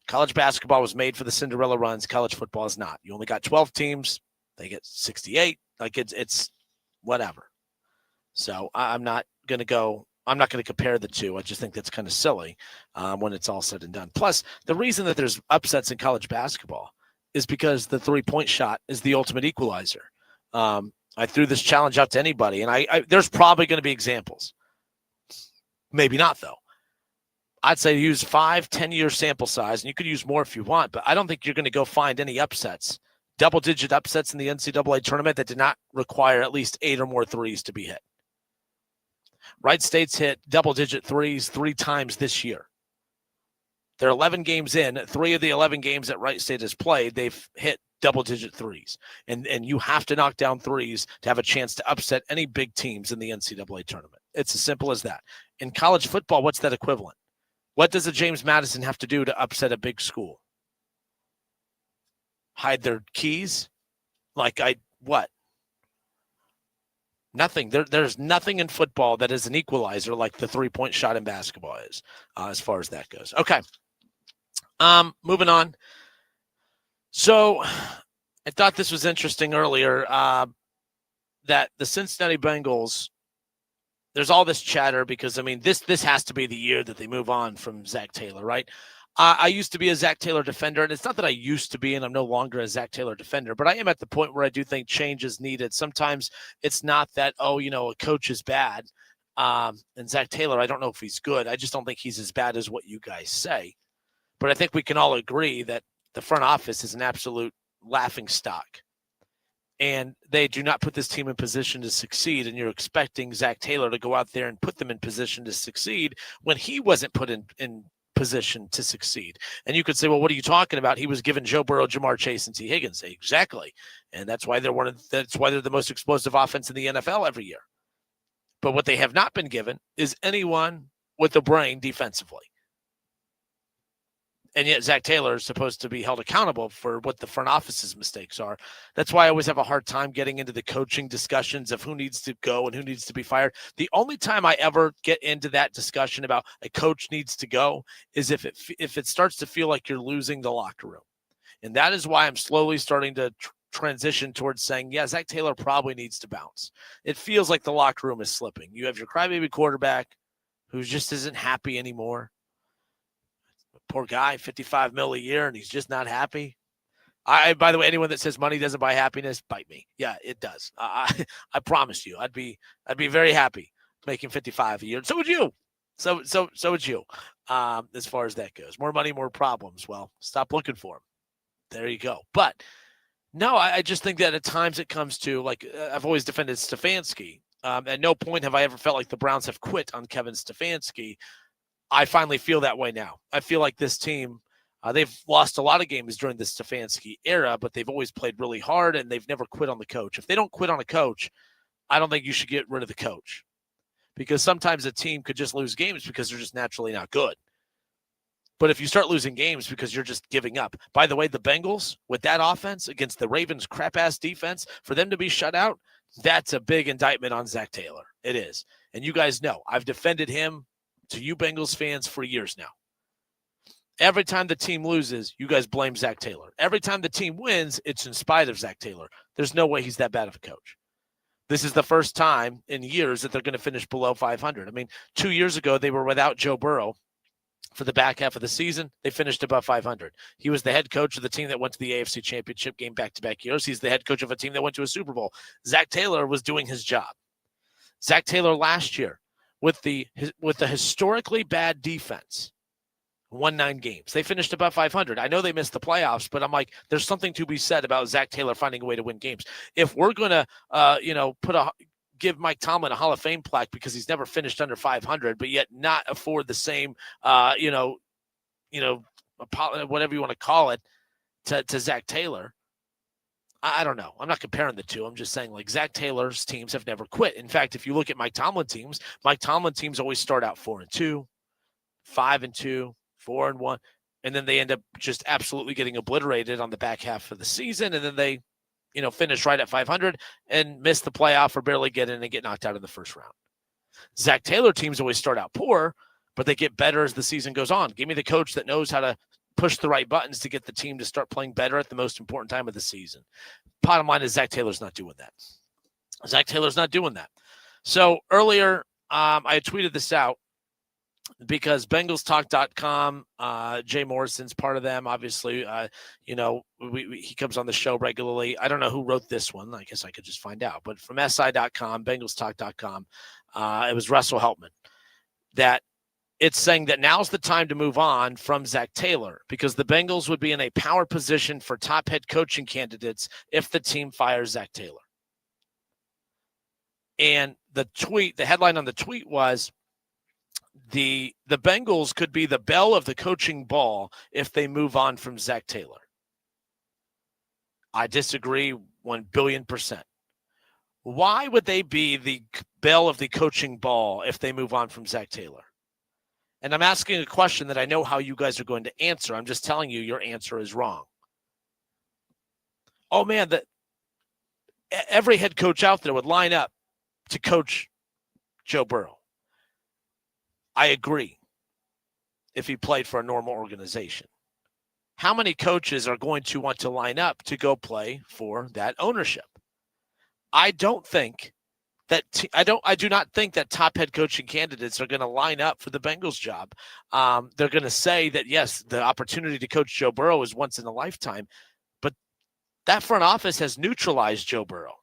College basketball was made for the Cinderella runs. College football is not. You only got 12 teams. They get 68. Like it's whatever. So I'm not going to compare the two. I just think that's kind of silly when it's all said and done. Plus, the reason that there's upsets in college basketball is because the three-point shot is the ultimate equalizer. I threw this challenge out to anybody, and I there's probably going to be examples. Maybe not, though. I'd say use 5-10-year sample size, and you could use more if you want, but I don't think you're going to go find any upsets, double-digit upsets in the NCAA tournament that did not require at least 8 or more threes to be hit. Wright State's hit double-digit threes 3 times this year. They're 11 games in. 3 of the 11 games that Wright State has played, they've hit double-digit threes. And you have to knock down threes to have a chance to upset any big teams in the NCAA tournament. It's as simple as that. In college football, what's that equivalent? What does a James Madison have to do to upset a big school? Hide their keys? What? Nothing. There's nothing in football that is an equalizer like the three-point shot in basketball is, as far as that goes. Okay. Moving on. So I thought this was interesting earlier that the Cincinnati Bengals, there's all this chatter because, I mean, this has to be the year that they move on from Zac Taylor, right? I used to be a Zac Taylor defender, and it's not that I used to be and I'm no longer a Zac Taylor defender, but I am at the point where I do think change is needed. Sometimes it's not that, a coach is bad. And Zac Taylor, I don't know if he's good. I just don't think he's as bad as what you guys say. But I think we can all agree that the front office is an absolute laughingstock. And they do not put this team in position to succeed, and you're expecting Zac Taylor to go out there and put them in position to succeed when he wasn't put in position to succeed. And you could say, well, what are you talking about? He was given Joe Burrow, Jamar Chase, and T. Higgins. Exactly. And that's why they're the most explosive offense in the NFL every year. But what they have not been given is anyone with a brain defensively. And yet Zac Taylor is supposed to be held accountable for what the front office's mistakes are. That's why I always have a hard time getting into the coaching discussions of who needs to go and who needs to be fired. The only time I ever get into that discussion about a coach needs to go is if it starts to feel like you're losing the locker room. And that is why I'm slowly starting to transition towards saying, yeah, Zac Taylor probably needs to bounce. It feels like the locker room is slipping. You have your crybaby quarterback who just isn't happy anymore. Poor guy, $55 million a year, and he's just not happy. By the way, anyone that says money doesn't buy happiness, bite me. Yeah, it does. I promise you, I'd be very happy making $55 a year. So would you. So would you. As far as that goes, more money, more problems. Well, stop looking for them. There you go. But no, I just think that at times it comes to, I've always defended Stefanski. At no point have I ever felt like the Browns have quit on Kevin Stefanski. I finally feel that way now. I feel like this team, they've lost a lot of games during the Stefanski era, but they've always played really hard, and they've never quit on the coach. If they don't quit on a coach, I don't think you should get rid of the coach, because sometimes a team could just lose games because they're just naturally not good. But if you start losing games because you're just giving up. By the way, the Bengals, with that offense against the Ravens' crap-ass defense, for them to be shut out, that's a big indictment on Zac Taylor. It is. And you guys know, I've defended him to you Bengals fans for years now. Every time the team loses, you guys blame Zac Taylor. Every time the team wins, it's in spite of Zac Taylor. There's no way he's that bad of a coach. This is the first time in years that they're going to finish below 500. I mean, 2 years ago, they were without Joe Burrow for the back half of the season. They finished above 500. He was the head coach of the team that went to the AFC Championship game back-to-back years. He's the head coach of a team that went to a Super Bowl. Zac Taylor was doing his job. Zac Taylor last year with the historically bad defense won 9 games. They finished above 500. I know they missed the playoffs, but I'm like, there's something to be said about Zac Taylor finding a way to win games. If we're going to, give Mike Tomlin a Hall of Fame plaque because he's never finished under 500, but yet not afford the same, whatever you want to call it, to Zac Taylor. I don't know. I'm not comparing the two. I'm just saying, like, Zac Taylor's teams have never quit. In fact, if you look at Mike Tomlin teams always start out 4-2, 5-2, 4-1, and then they end up just absolutely getting obliterated on the back half of the season, and then they finish right at 500 and miss the playoff or barely get in and get knocked out in the first round. Zac Taylor teams always start out poor, but they get better as the season goes on. Give me the coach that knows how to push the right buttons to get the team to start playing better at the most important time of the season. Bottom line is Zac Taylor's not doing that. Zac Taylor's not doing that. So earlier, I had tweeted this out because BengalsTalk.com, Jay Morrison's part of them. Obviously, he comes on the show regularly. I don't know who wrote this one. I guess I could just find out. But from SI.com, BengalsTalk.com, it was Russell Heltman, that it's saying that now's the time to move on from Zac Taylor because the Bengals would be in a power position for top head coaching candidates if the team fires Zac Taylor. And the headline on the tweet was, the Bengals could be the belle of the coaching ball if they move on from Zac Taylor. I disagree 1,000,000,000%. Why would they be the belle of the coaching ball if they move on from Zac Taylor? And I'm asking a question that I know how you guys are going to answer. I'm just telling you your answer is wrong. Oh, man, every head coach out there would line up to coach Joe Burrow. I agree if he played for a normal organization. How many coaches are going to want to line up to go play for that ownership? I do not think that top head coaching candidates are going to line up for the Bengals job. They're going to say that, yes, the opportunity to coach Joe Burrow is once in a lifetime, but that front office has neutralized Joe Burrow.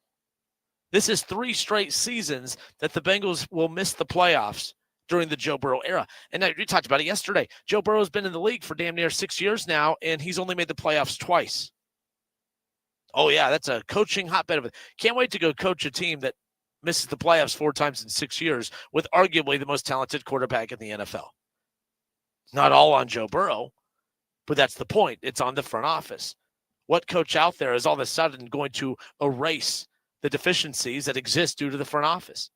This is 3 straight seasons that the Bengals will miss the playoffs during the Joe Burrow era. And we talked about it yesterday. Joe Burrow's been in the league for damn near 6 years now, and he's only made the playoffs twice. Oh, yeah, that's a coaching hotbed of it. Can't wait to go coach a team that misses the playoffs 4 times in 6 years with arguably the most talented quarterback in the NFL. Not all on Joe Burrow, but that's the point. It's on the front office. What coach out there is all of a sudden going to erase the deficiencies that exist due to the front office?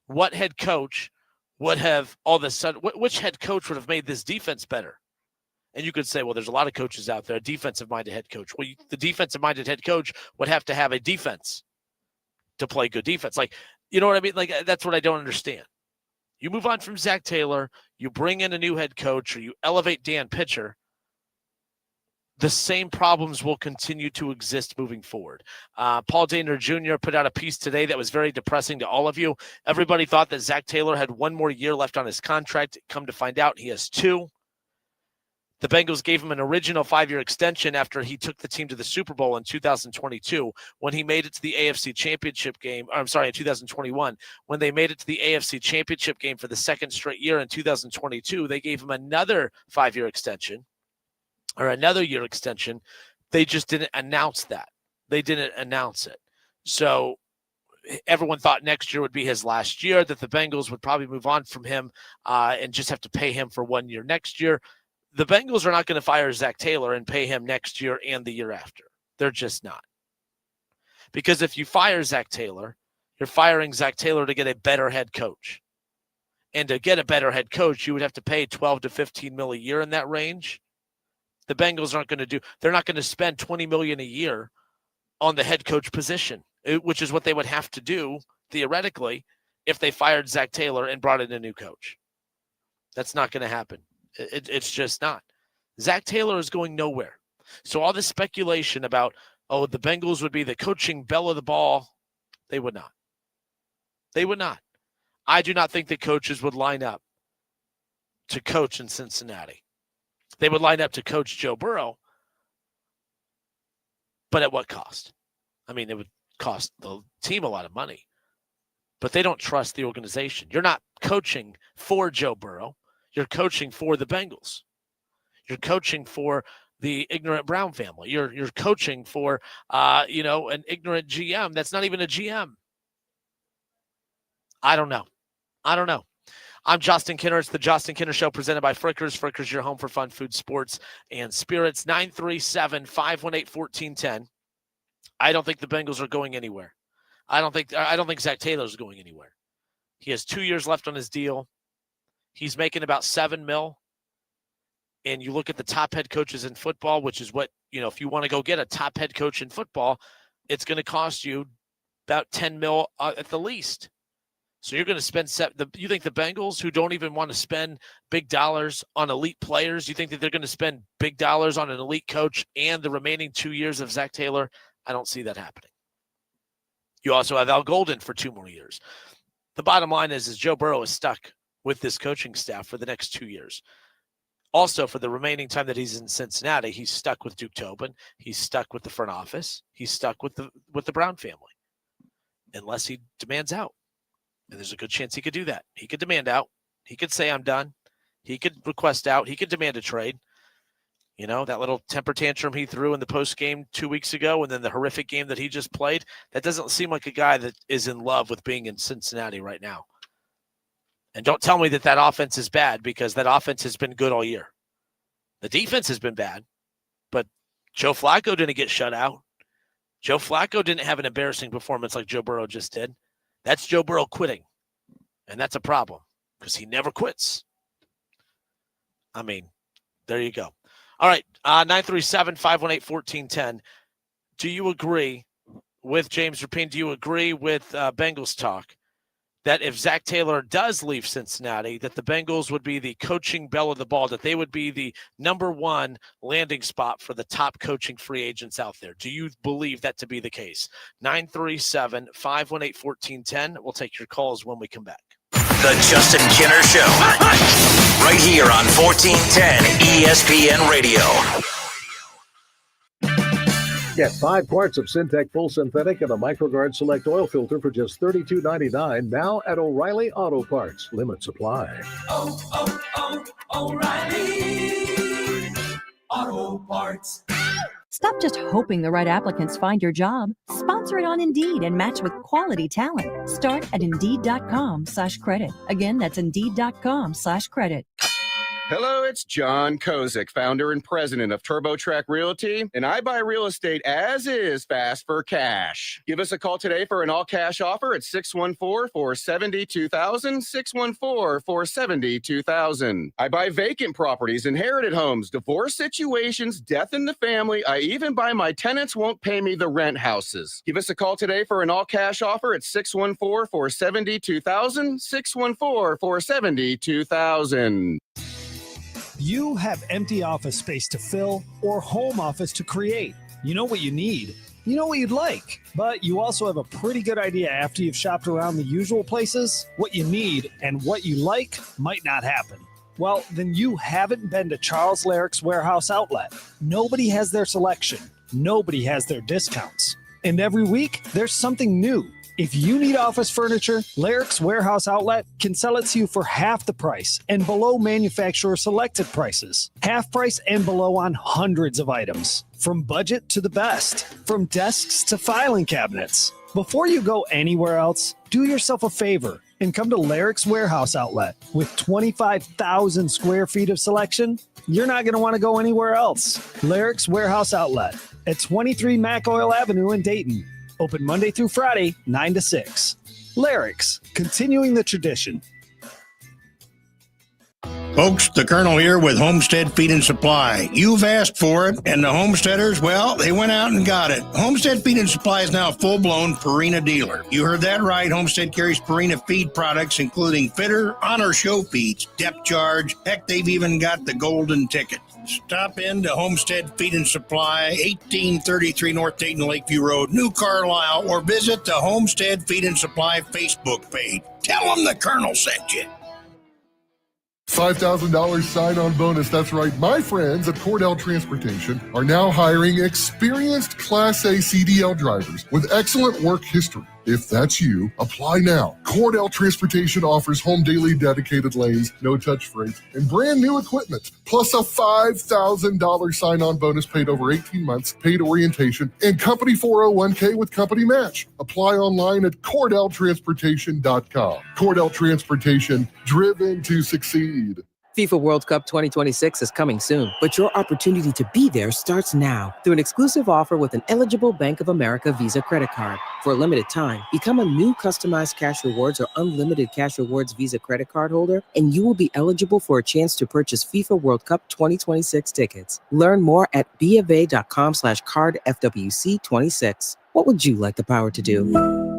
What head coach would have all of a sudden, which head coach would have made this defense better? And you could say, well, there's a lot of coaches out there, a defensive-minded head coach. Well, the defensive-minded head coach would have to have a defense to play good defense. Like, you know what I mean? Like, that's what I don't understand. You move on from Zac Taylor, you bring in a new head coach, or you elevate Dan Pitcher, the same problems will continue to exist moving forward. Paul Dehner Jr. put out a piece today that was very depressing to all of you. Everybody thought that Zac Taylor had 1 more year left on his contract. Come to find out, he has 2. The Bengals gave him an original 5-year extension after he took the team to the Super Bowl in 2022 when he made it to the AFC Championship game. In 2021, when they made it to the AFC Championship game for the 2nd straight year in 2022, they gave him another 5-year extension. Or another year extension. They just didn't announce that. They didn't announce it. So everyone thought next year would be his last year, that the Bengals would probably move on from him and just have to pay him for 1 year next year. The Bengals are not going to fire Zac Taylor and pay him next year and the year after. They're just not. Because if you fire Zac Taylor, you're firing Zac Taylor to get a better head coach. And to get a better head coach, you would have to pay $12 to $15 million a year in that range. The Bengals aren't going to do. They're not going to spend $20 million a year on the head coach position, which is what they would have to do theoretically if they fired Zac Taylor and brought in a new coach. That's not going to happen. It's just not. Zac Taylor is going nowhere. So all this speculation about, oh, the Bengals would be the coaching belle of the ball, they would not. They would not. I do not think the coaches would line up to coach in Cincinnati. They would line up to coach Joe Burrow, but at what cost? I mean, it would cost the team a lot of money, but they don't trust the organization. You're not coaching for Joe Burrow. You're coaching for the Bengals. You're coaching for the ignorant Brown family. You're coaching for, an ignorant GM that's not even a GM. I don't know. I'm Justin Kinner. It's the Justin Kinner Show presented by Frickers. Frickers, your home for fun, food, sports, and spirits. 937-518-1410. I don't think the Bengals are going anywhere. I don't think Zac Taylor is going anywhere. He has 2 years left on his deal. He's making about $7 million. And you look at the top head coaches in football, which is what, if you want to go get a top head coach in football, it's going to cost you about $10 million at the least. So you're going to spend you think the Bengals, who don't even want to spend big dollars on elite players, you think that they're going to spend big dollars on an elite coach and the remaining 2 years of Zac Taylor? I don't see that happening. You also have Al Golden for 2 more years. The bottom line is Joe Burrow is stuck with this coaching staff for the next 2 years. Also, for the remaining time that he's in Cincinnati, he's stuck with Duke Tobin. He's stuck with the front office. He's stuck with the Brown family, unless he demands out. And there's a good chance he could do that. He could demand out. He could say, I'm done. He could request out. He could demand a trade. That little temper tantrum he threw in the post game 2 weeks ago, and then the horrific game that he just played, that doesn't seem like a guy that is in love with being in Cincinnati right now. And don't tell me that offense is bad, because that offense has been good all year. The defense has been bad, but Joe Flacco didn't get shut out. Joe Flacco didn't have an embarrassing performance like Joe Burrow just did. That's Joe Burrow quitting, and that's a problem because he never quits. I mean, there you go. All right, 937-518-1410. Do you agree with James Rapine? Do you agree with Bengals talk that if Zac Taylor does leave Cincinnati, that the Bengals would be the coaching belle of the ball, that they would be the number one landing spot for the top coaching free agents out there? Do you believe that to be the case? 937-518-1410. We'll take your calls when we come back. The Justin Kinner Show. Right here on 1410 ESPN Radio. Get 5 quarts of Syntec Full Synthetic and a MicroGuard Select Oil Filter for just $32.99 now at O'Reilly Auto Parts. Limit supply. O'Reilly Auto Parts. Stop just hoping the right applicants find your job. Sponsor it on Indeed and match with quality talent. Start at Indeed.com/credit. Again, that's Indeed.com/credit. Hello, it's John Kozik, founder and president of TurboTrack Realty, and I buy real estate as is fast for cash. Give us a call today for an all-cash offer at 614-470-2000, 614-470-2000. I buy vacant properties, inherited homes, divorce situations, death in the family. I even buy my tenants won't pay me the rent houses. Give us a call today for an all-cash offer at 614-470-2000, 614-470-2000. You have empty office space to fill or home office to create. You know what you need. You know what you'd like. But you also have a pretty good idea after you've shopped around the usual places. What you need and what you like might not happen. Well, then you haven't been to Charles Larick's Warehouse Outlet. Nobody has their selection. Nobody has their discounts. And every week, there's something new. If you need office furniture, Larick's Warehouse Outlet can sell it to you for half the price and below manufacturer selected prices. Half price and below on hundreds of items. From budget to the best. From desks to filing cabinets. Before you go anywhere else, do yourself a favor and come to Larrick's Warehouse Outlet. With 25,000 square feet of selection, you're not going to want to go anywhere else. Larrick's Warehouse Outlet at 23 Mac Oil Avenue in Dayton. Open Monday through Friday, 9 to 6. Larrick's, continuing the tradition. Folks, the Colonel here with Homestead Feed and Supply. You've asked for it, and the homesteaders, well, they went out and got it. Homestead Feed and Supply is now a full-blown Purina dealer. You heard that right. Homestead carries Purina feed products, including Fitter, Honor Show Feeds, Depth Charge. Heck, they've even got the golden ticket. Stop in to Homestead Feed and Supply, 1833 North Dayton Lakeview Road, New Carlisle, or visit the Homestead Feed and Supply Facebook page. Tell them the Colonel sent you. $5,000 sign-on bonus. That's right. My friends at Cordell Transportation are now hiring experienced Class A CDL drivers with excellent work history. If that's you, apply now. Cordell Transportation offers home daily dedicated lanes, no-touch freight, and brand new equipment, plus a $5,000 sign-on bonus paid over 18 months, paid orientation, and company 401k with company match. Apply online at CordellTransportation.com. Cordell Transportation, driven to succeed. FIFA World Cup 2026 is coming soon, but your opportunity to be there starts now through an exclusive offer with an eligible Bank of America Visa credit card. For a limited time, become a new customized cash rewards or unlimited cash rewards Visa credit card holder, and you will be eligible for a chance to purchase FIFA World Cup 2026 tickets. Learn more at BofA.com/cardFWC26. What would you like the power to do?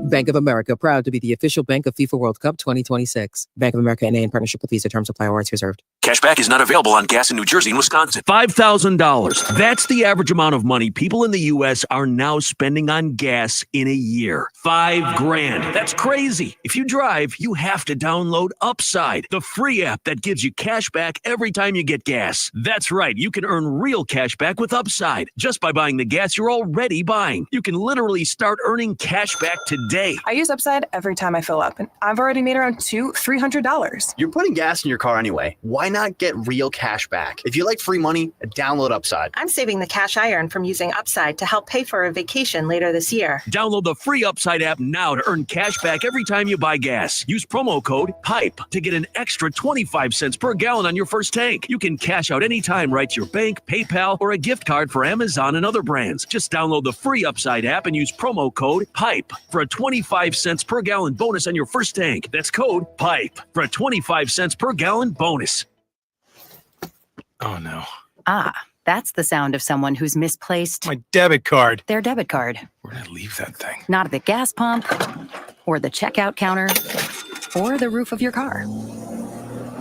Bank of America, proud to be the official bank of FIFA World Cup 2026. Bank of America NA in partnership with Visa. Terms apply. Rights reserved. Cashback is not available on gas in New Jersey and Wisconsin. $5,000. That's the average amount of money people in the U.S. are now spending on gas in a year. $5,000. That's crazy. If you drive, you have to download Upside, the free app that gives you cash back every time you get gas. That's right. You can earn real cash back with Upside just by buying the gas you're already buying. You can literally start earning cash back today. I use Upside every time I fill up, and I've already made around $300. You're putting gas in your car anyway. Why not get real cash back? If you like free money, download Upside. I'm saving the cash I earn from using Upside to help pay for a vacation later this year. Download the free Upside app now to earn cash back every time you buy gas. Use promo code PIPE to get an extra 25 cents per gallon on your first tank. You can cash out anytime right to your bank, PayPal, or a gift card for Amazon and other brands. Just download the free Upside app and use promo code PIPE for a 25 cents per gallon bonus on your first tank. That's code PIPE for a 25 cents per gallon bonus. Oh, no. Ah, that's the sound of someone who's misplaced My debit card. their debit card. Where did I leave that thing? Not at the gas pump, or the checkout counter, or the roof of your car.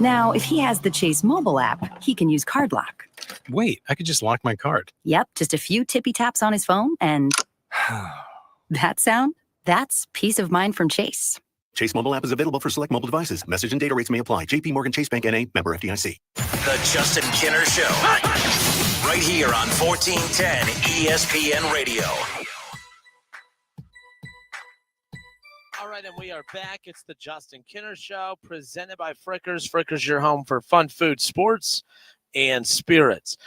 Now, if he has the Chase mobile app, he can use Card Lock. Wait, I could just lock my card. Yep, just a few tippy taps on his phone, and that sound? That's peace of mind from Chase. Chase mobile app is available for select mobile devices. Message and data rates may apply. JP Morgan Chase Bank N.A. member FDIC. The Justin Kinner Show. Right here on 1410 ESPN Radio. All right, and we are back. It's the Justin Kinner Show presented by Frickers. Frickers, your home for fun food, sports, and spirits.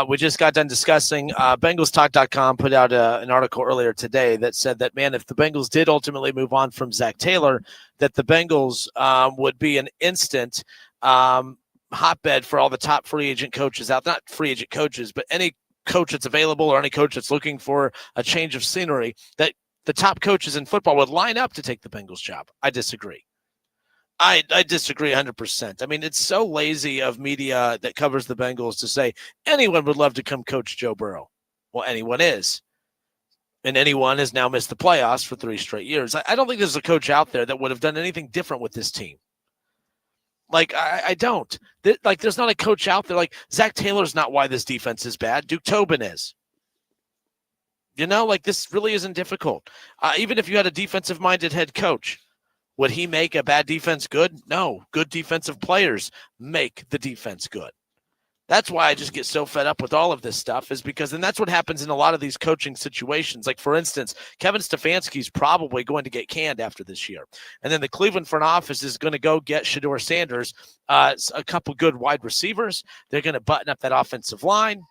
We just got done discussing BengalsTalk.com put out an article earlier today that said that, man, if the Bengals did ultimately move on from Zac Taylor, that the Bengals would be an instant hotbed for all the top free agent coaches out. Not free agent coaches, but any coach that's available or any coach that's looking for a change of scenery, that the top coaches in football would line up to take the Bengals job. I disagree. I disagree 100%. I mean, it's so lazy of media that covers the Bengals to say anyone would love to come coach Joe Burrow. Well, anyone is. And anyone has now missed the playoffs for 3 straight years. I don't think there's a coach out there that would have done anything different with this team. Like, I don't. There's not a coach out there. Like, Zac Taylor's not why this defense is bad. Duke Tobin is. You know, like, this really isn't difficult. Even if you had a defensive-minded head coach, would he make a bad defense good? No. Good defensive players make the defense good. That's why I just get so fed up with all of this stuff, is because, and that's what happens in a lot of these coaching situations. Like, for instance, Kevin Stefanski's probably going to get canned after this year. And then the Cleveland front office is going to go get Shedeur Sanders, a couple good wide receivers. They're going to button up that offensive line.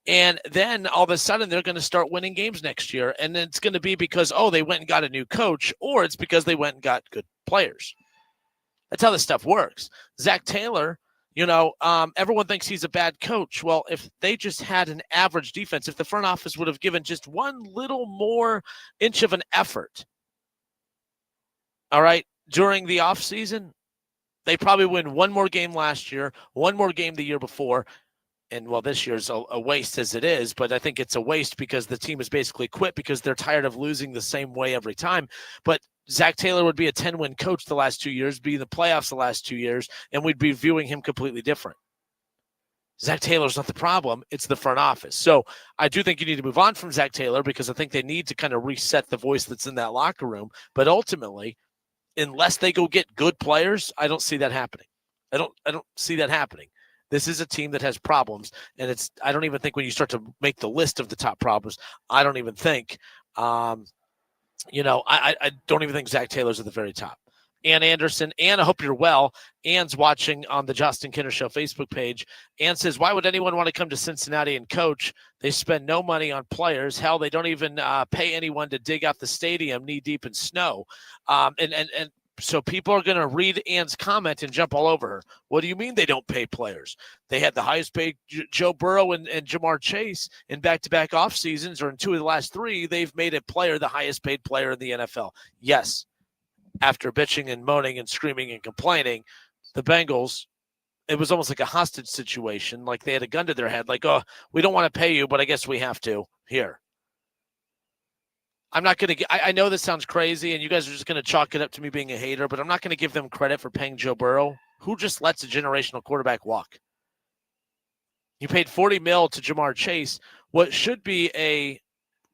And then all of a sudden they're going to start winning games next year. And then it's going to be because, they went and got a new coach, or it's because they went and got good players. That's how this stuff works. Zac Taylor, everyone thinks he's a bad coach. Well, if they just had an average defense, if the front office would have given just one little more inch of an effort, all right, during the offseason, they probably win one more game last year, one more game the year before. And, this year's a waste as it is, but I think it's a waste because the team has basically quit because they're tired of losing the same way every time. But Zac Taylor would be a 10-win coach the last 2 years, be in the playoffs the last 2 years, and we'd be viewing him completely different. Zac Taylor's not the problem. It's the front office. So I do think you need to move on from Zac Taylor because I think they need to kind of reset the voice that's in that locker room. But ultimately, unless they go get good players, I don't see that happening. I don't see that happening. This is a team that has problems, and I don't even think when you start to make the list of the top problems, I don't even think, I don't even think Zac Taylor's at the very top. Ann Anderson, Ann, I hope you're well. Ann's watching on the Justin Kinner Show Facebook page. Ann says, why would anyone want to come to Cincinnati and coach? They spend no money on players. Hell, they don't even pay anyone to dig out the stadium knee deep in snow. And so people are going to read Ann's comment and jump all over her. What do you mean they don't pay players? They had the highest paid Joe Burrow and Jamar Chase in back-to-back off seasons, or in 2 of the last 3. They've made a player the highest paid player in the NFL. Yes, after bitching and moaning and screaming and complaining, the Bengals, it was almost like a hostage situation. Like they had a gun to their head. Like, we don't want to pay you, but I guess we have to. Here. I'm not going to – I know this sounds crazy, and you guys are just going to chalk it up to me being a hater, but I'm not going to give them credit for paying Joe Burrow, who just lets a generational quarterback walk. You paid $40 million to Jamar Chase. What should be a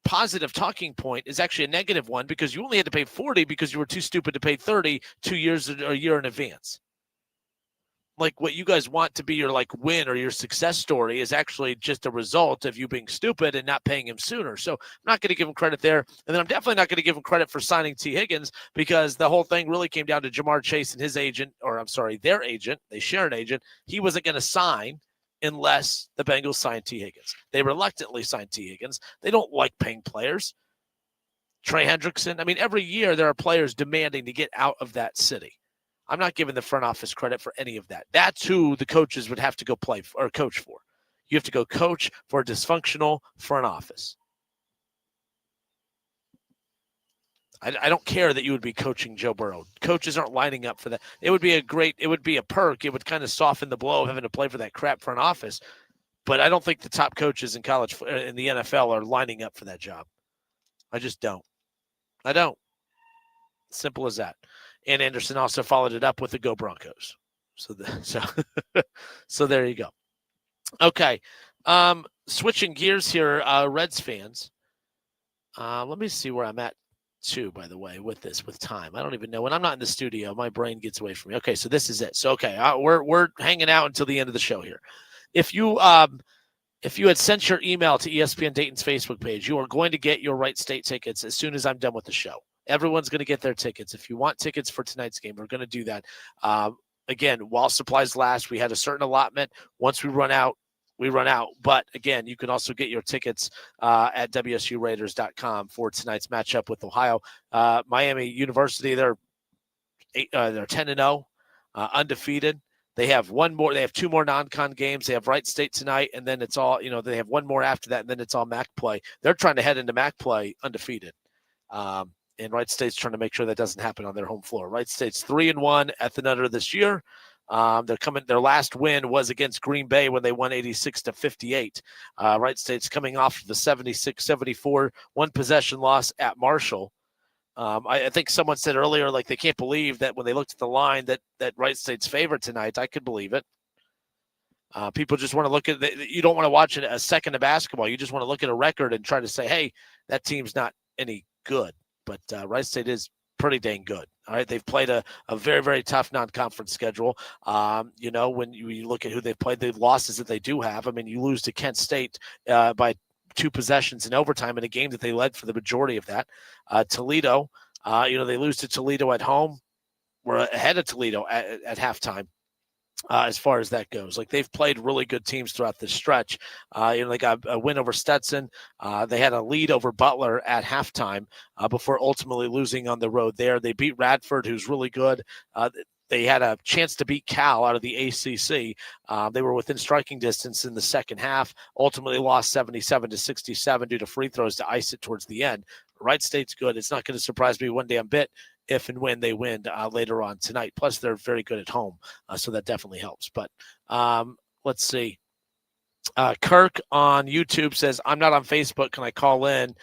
positive talking point is actually a negative one because you only had to pay $40 because you were too stupid to pay $30 2 years or a year in advance. Like what you guys want to be your win or your success story is actually just a result of you being stupid and not paying him sooner. So I'm not going to give him credit there. And then I'm definitely not going to give him credit for signing T. Higgins because the whole thing really came down to Jamar Chase and his agent, their agent. They share an agent. He wasn't going to sign unless the Bengals signed T. Higgins. They reluctantly signed T. Higgins. They don't like paying players. Trey Hendrickson. Every year there are players demanding to get out of that city. I'm not giving the front office credit for any of that. That's who the coaches would have to go play for, or coach for. You have to go coach for a dysfunctional front office. I don't care that you would be coaching Joe Burrow. Coaches aren't lining up for that. It would be a perk. It would kind of soften the blow of having to play for that crap front office. But I don't think the top coaches in in the NFL are lining up for that job. I just don't. I don't. Simple as that. And Anderson also followed it up with the Go Broncos. So there you go. Okay. Switching gears here, Reds fans. Let me see where I'm at too, by the way, with time. I don't even know. When I'm not in the studio, my brain gets away from me. Okay, so this is it. So, okay, we're hanging out until the end of the show here. If you had sent your email to ESPN Dayton's Facebook page, you are going to get your Wright State tickets as soon as I'm done with the show. Everyone's going to get their tickets. If you want tickets for tonight's game, we're going to do that. Again, while supplies last, we had a certain allotment. Once we run out, we run out. But, again, you can also get your tickets at WSURaiders.com for tonight's matchup with Ohio. Miami University, they're 10-0, undefeated. They have one more. They have 2 more non-con games. They have Wright State tonight, and then it's all, they have one more after that, and then it's all MAC play. They're trying to head into MAC play undefeated. And Wright State's trying to make sure that doesn't happen on their home floor. Wright State's 3-1 at the Nutter this year. Their last win was against Green Bay when they won 86-58. Wright State's coming off of the 76-74 one possession loss at Marshall. I think someone said earlier, they can't believe that when they looked at the line that Wright State's favored tonight. I could believe it. People just want to look at you don't want to watch a second of basketball. You just want to look at a record and try to say, hey, that team's not any good. But Wright State is pretty dang good. All right, they've played a very, very tough non-conference schedule. When you look at who they've played, the losses that they do have. You lose to Kent State by 2 possessions in overtime in a game that they led for the majority of that. Toledo, they lose to Toledo at home. We're ahead of Toledo at halftime. as far as that goes. Like, they've played really good teams throughout this stretch. They got a win over Stetson. They had a lead over Butler at halftime before ultimately losing on the road there. They beat Radford, who's really good. They had a chance to beat Cal out of the ACC. They were within striking distance in the second half, ultimately lost 77-67 due to free throws to ice it towards the end. Wright State's good. It's not going to surprise me one damn bit if and when they win later on tonight. Plus, they're very good at home, so that definitely helps. But let's see. Kirk on YouTube says, I'm not on Facebook. Can I call in?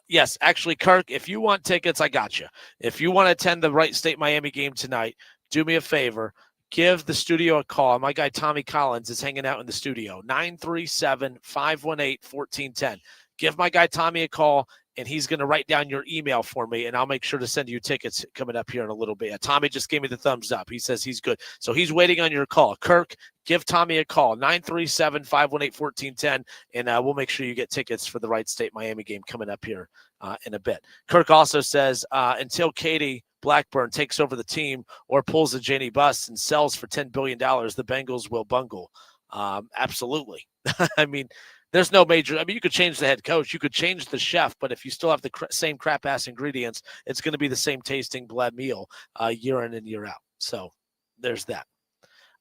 Yes, actually, Kirk, if you want tickets, I got you. If you want to attend the Wright State Miami game tonight, do me a favor. Give the studio a call. My guy Tommy Collins is hanging out in the studio. 937-518-1410. Give my guy Tommy a call, and he's going to write down your email for me, and I'll make sure to send you tickets coming up here in a little bit. Tommy just gave me the thumbs up. He says he's good. So he's waiting on your call. Kirk, give Tommy a call, 937-518-1410, and we'll make sure you get tickets for the Wright State Miami game coming up here in a bit. Kirk also says, until Katie Blackburn takes over the team or pulls a Janie Buss and sells for $10 billion, the Bengals will bungle. Absolutely. I mean, there's no major – I mean, you could change the head coach. You could change the chef, but if you still have the same crap-ass ingredients, it's going to be the same tasting bled meal year in and year out. So there's that.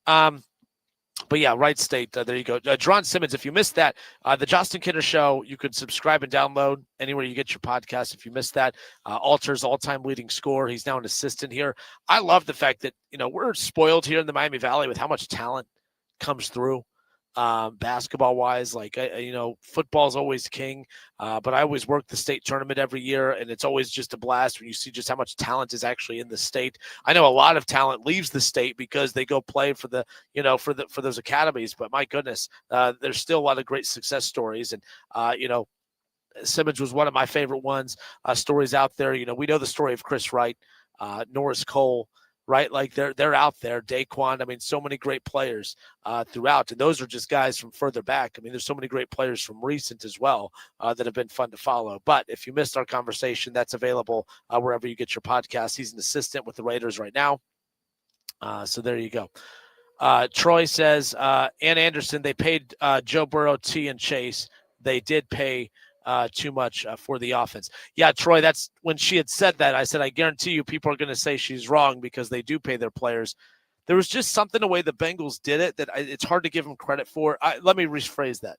But, yeah, Wright State, there you go. Jaaron Simmons, if you missed that, the Justin Kidder Show, you could subscribe and download anywhere you get your podcast. If you missed that, Alter's all-time leading scorer. He's now an assistant here. I love the fact that, we're spoiled here in the Miami Valley with how much talent comes through. Basketball-wise, football's always king, but I always work the state tournament every year, and it's always just a blast when you see just how much talent is actually in the state. I know a lot of talent leaves the state because they go play for the, for those academies, but my goodness, there's still a lot of great success stories, and Simmons was one of my favorite ones. Stories out there, we know the story of Chris Wright, Norris Cole. Right, like they're out there. Daquan, I mean, so many great players throughout, and those are just guys from further back. I mean, there's so many great players from recent as well that have been fun to follow. But if you missed our conversation, that's available wherever you get your podcast. He's an assistant with the Raiders right now. So there you go. Troy says, Ann Anderson, they paid Joe Burrow, T, and Chase. They did pay too much for the offense. Yeah, Troy, that's when she had said that. I said, I guarantee you people are going to say she's wrong because they do pay their players. There was just something the way the Bengals did it that it's hard to give them credit for. Let me rephrase that.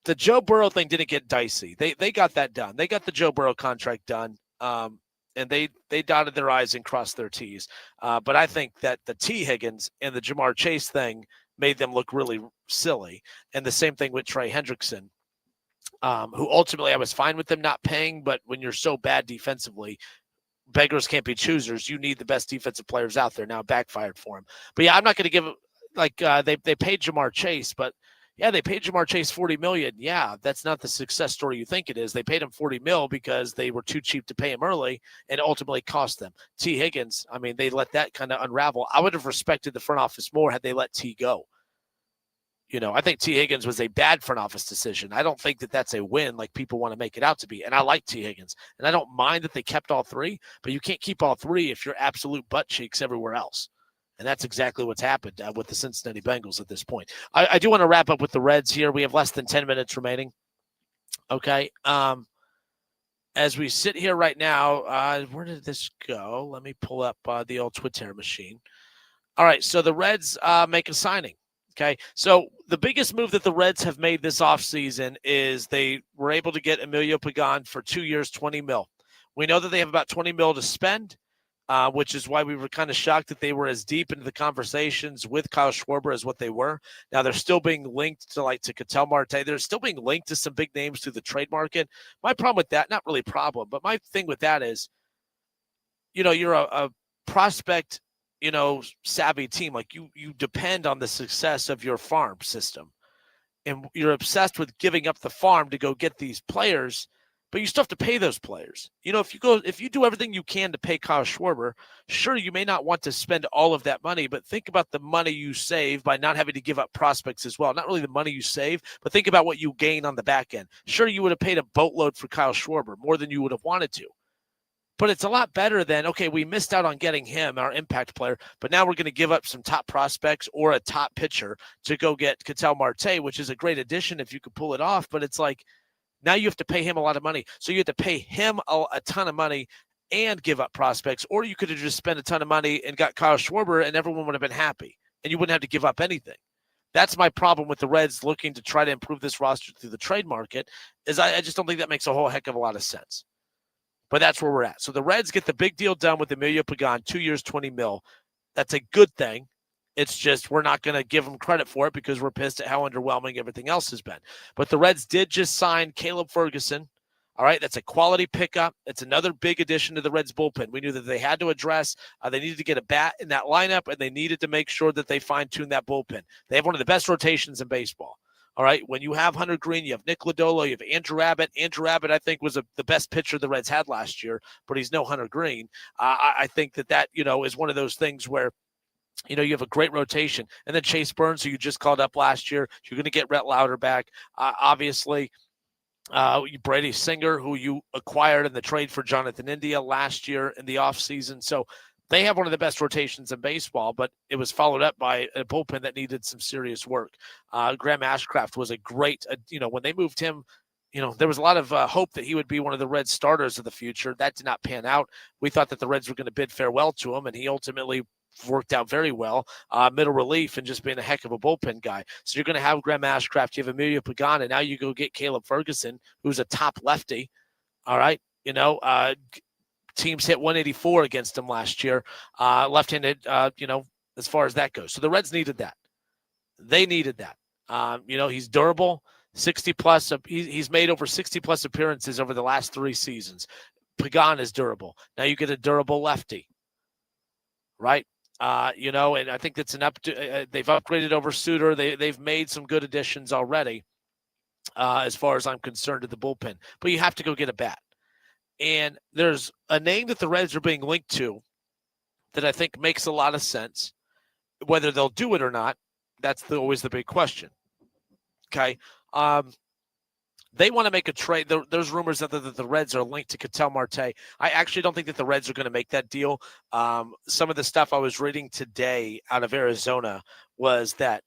The Joe Burrow thing didn't get dicey. They got that done. They got the Joe Burrow contract done, and they dotted their I's and crossed their T's. But I think that the T. Higgins and the Jamar Chase thing made them look really silly. And the same thing with Trey Hendrickson. Who ultimately I was fine with them not paying, but when you're so bad defensively, beggars can't be choosers. You need the best defensive players out there. Now it backfired for him. But yeah, I'm not going to give they paid Jamar Chase, but yeah, they paid Jamar Chase $40 million. Yeah, that's not the success story you think it is. They paid him $40 million because they were too cheap to pay him early and ultimately cost them. T. Higgins, I mean, they let that kind of unravel. I would have respected the front office more had they let T go. I think T. Higgins was a bad front office decision. I don't think that that's a win like people want to make it out to be. And I like T. Higgins. And I don't mind that they kept all three, but you can't keep all three if you're absolute butt cheeks everywhere else. And that's exactly what's happened with the Cincinnati Bengals at this point. I do want to wrap up with the Reds here. We have less than 10 minutes remaining. Okay. As we sit here right now, where did this go? Let me pull up the old Twitter machine. All right. So the Reds make a signing. Okay, so the biggest move that the Reds have made this offseason is they were able to get Emilio Pagan for 2 years, $20 million. We know that they have about $20 million to spend, which is why we were kind of shocked that they were as deep into the conversations with Kyle Schwarber as what they were. Now they're still being linked to Ketel Marte. They're still being linked to some big names through the trade market. My problem with that, not really a problem, but my thing with that is, you're a prospect savvy team. Like you depend on the success of your farm system, and you're obsessed with giving up the farm to go get these players, but you still have to pay those players. If you do everything you can to pay Kyle Schwarber, sure, you may not want to spend all of that money, but think about the money you save by not having to give up prospects as well. Not really the money you save, but think about what you gain on the back end. Sure, you would have paid a boatload for Kyle Schwarber, more than you would have wanted to. But it's a lot better than, okay, we missed out on getting him, our impact player, but now we're going to give up some top prospects or a top pitcher to go get Ketel Marte, which is a great addition if you could pull it off. But it's like, now you have to pay him a lot of money. So you have to pay him a ton of money and give up prospects, or you could have just spent a ton of money and got Kyle Schwarber and everyone would have been happy and you wouldn't have to give up anything. That's my problem with the Reds looking to try to improve this roster through the trade market, is I just don't think that makes a whole heck of a lot of sense. But that's where we're at. So the Reds get the big deal done with Emilio Pagan, 2 years, $20 million. That's a good thing. It's just we're not going to give them credit for it because we're pissed at how underwhelming everything else has been. But the Reds did just sign Caleb Ferguson. All right, that's a quality pickup. It's another big addition to the Reds bullpen. We knew that they had to address, they needed to get a bat in that lineup, and they needed to make sure that they fine-tune that bullpen. They have one of the best rotations in baseball. All right, when you have Hunter Green, you have Nick Lodolo, you have Andrew Abbott. Andrew Abbott, I think, was the best pitcher the Reds had last year, but he's no Hunter Green. I think that is one of those things where you have a great rotation. And then Chase Burns, who you just called up last year, you're going to get Rhett Lauder back. Obviously, Brady Singer, who you acquired in the trade for Jonathan India last year in the offseason. So they have one of the best rotations in baseball, but it was followed up by a bullpen that needed some serious work. Graham Ashcraft was a great, when they moved him, there was a lot of hope that he would be one of the Reds starters of the future. That did not pan out. We thought that the Reds were going to bid farewell to him, and he ultimately worked out very well, middle relief and just being a heck of a bullpen guy. So you're going to have Graham Ashcraft, you have Emilio Pagan, and now you go get Caleb Ferguson, who's a top lefty. All right. Teams hit 184 against him last year, left-handed, as far as that goes. So the Reds needed that. They needed that. He's durable, 60-plus. He's made over 60-plus appearances over the last 3 seasons. Pagan is durable. Now you get a durable lefty, right? And I think that's they've upgraded over Suter. They've made some good additions already, as far as I'm concerned, to the bullpen. But you have to go get a bat. And there's a name that the Reds are being linked to that I think makes a lot of sense. Whether they'll do it or not, that's always the big question. Okay. They want to make a trade. There's rumors that the Reds are linked to Ketel Marte. I actually don't think that the Reds are going to make that deal. Some of the stuff I was reading today out of Arizona was that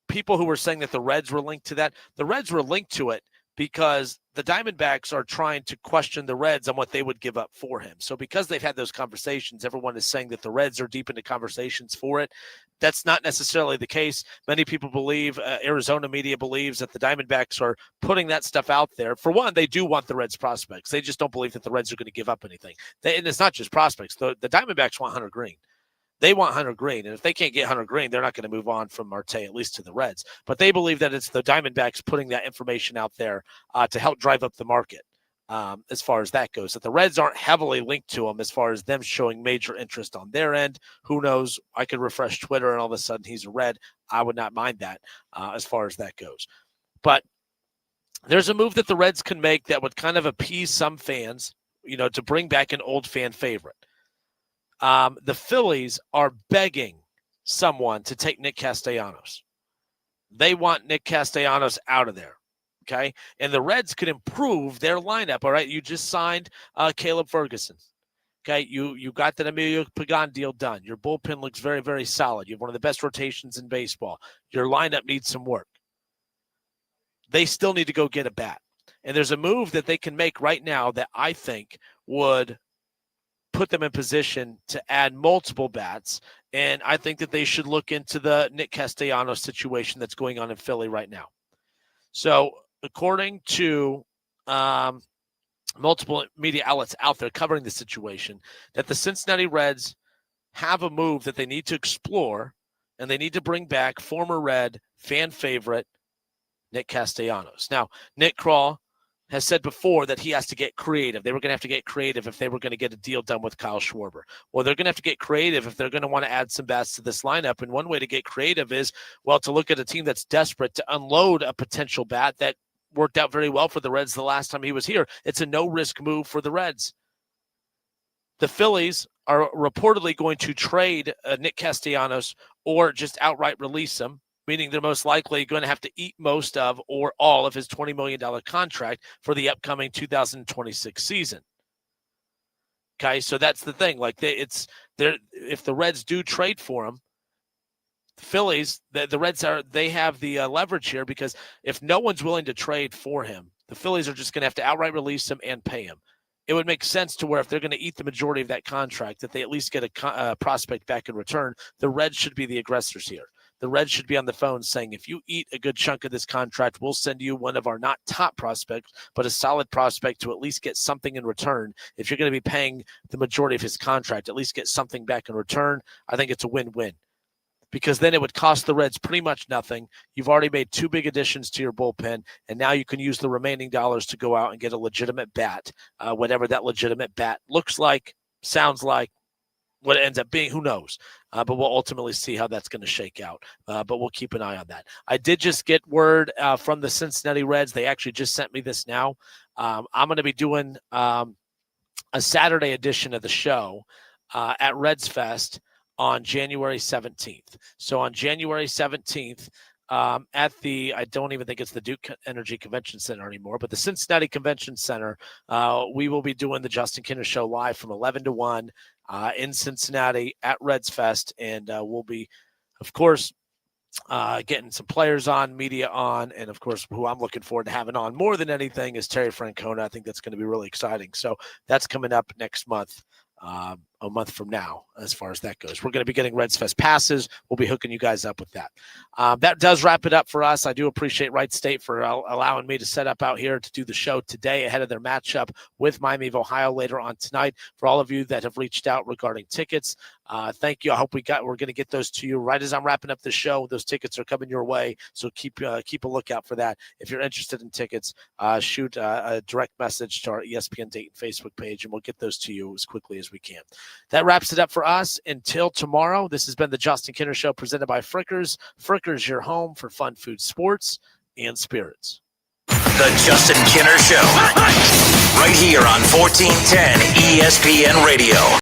people who were saying that the Reds were linked to that, the Reds were linked to it because the Diamondbacks are trying to question the Reds on what they would give up for him. So because they've had those conversations, everyone is saying that the Reds are deep into conversations for it. That's not necessarily the case. Many people believe, Arizona media believes, that the Diamondbacks are putting that stuff out there. For one, they do want the Reds prospects. They just don't believe that the Reds are going to give up anything. And it's not just prospects. The Diamondbacks want Hunter Green. They want Hunter Green, and if they can't get Hunter Green, they're not going to move on from Marte, at least to the Reds. But they believe that it's the Diamondbacks putting that information out there to help drive up the market as far as that goes. That the Reds aren't heavily linked to them as far as them showing major interest on their end. Who knows? I could refresh Twitter, and all of a sudden he's a Red. I would not mind that as far as that goes. But there's a move that the Reds can make that would kind of appease some fans, to bring back an old fan favorite. The Phillies are begging someone to take Nick Castellanos. They want Nick Castellanos out of there, okay? And the Reds could improve their lineup, all right? You just signed Caleb Ferguson, okay? You got that Emilio Pagan deal done. Your bullpen looks very, very solid. You have one of the best rotations in baseball. Your lineup needs some work. They still need to go get a bat. And there's a move that they can make right now that I think would put them in position to add multiple bats. And I think that they should look into the Nick Castellanos situation that's going on in Philly right now. So according to multiple media outlets out there covering the situation, that the Cincinnati Reds have a move that they need to explore, and they need to bring back former Red fan favorite Nick Castellanos. Now, Nick Krall has said before that he has to get creative. They were going to have to get creative if they were going to get a deal done with Kyle Schwarber. Well, they're going to have to get creative if they're going to want to add some bats to this lineup. And one way to get creative is, to look at a team that's desperate to unload a potential bat that worked out very well for the Reds the last time he was here. It's a no-risk move for the Reds. The Phillies are reportedly going to trade Nick Castellanos or just outright release him, meaning they're most likely going to have to eat most of or all of his $20 million contract for the upcoming 2026 season. Okay, so that's the thing. Like if the Reds do trade for him, the Phillies, the Reds they have the leverage here, because if no one's willing to trade for him, the Phillies are just going to have to outright release him and pay him. It would make sense to where if they're going to eat the majority of that contract, that they at least get a prospect back in return. The Reds should be the aggressors here. The Reds should be on the phone saying, if you eat a good chunk of this contract, we'll send you one of our not top prospects, but a solid prospect to at least get something in return. If you're going to be paying the majority of his contract, at least get something back in return. I think it's a win-win, because then it would cost the Reds pretty much nothing. You've already made 2 big additions to your bullpen, and now you can use the remaining dollars to go out and get a legitimate bat, whatever that legitimate bat looks like, sounds like. What it ends up being, who knows? But we'll ultimately see how that's going to shake out. But we'll keep an eye on that. I did just get word from the Cincinnati Reds. They actually just sent me this now. I'm going to be doing a Saturday edition of the show at Reds Fest on January 17th. So on January 17th, at the, I don't even think it's the Duke Energy Convention Center anymore, but the Cincinnati Convention Center, we will be doing the Justin Kinner Show live from 11 to 1 in Cincinnati at Reds Fest. And we'll be, of course, getting some players on, media on, and of course, who I'm looking forward to having on more than anything is Terry Francona. I think that's going to be really exciting. So that's coming up next month. A month from now, as far as that goes. We're going to be getting Reds Fest passes. We'll be hooking you guys up with that. That does wrap it up for us. I do appreciate Wright State for allowing me to set up out here to do the show today ahead of their matchup with Miami of Ohio later on tonight. For all of you that have reached out regarding tickets, thank you. I hope we're going to get those to you right as I'm wrapping up the show. Those tickets are coming your way, so keep a lookout for that. If you're interested in tickets, shoot a direct message to our ESPN Dayton Facebook page, and we'll get those to you as quickly as we can. That wraps it up for us. Until tomorrow, this has been the Justin Kinner Show presented by Frickers. Frickers, your home for fun food, sports, and spirits. The Justin Kinner Show, right here on 1410 ESPN Radio.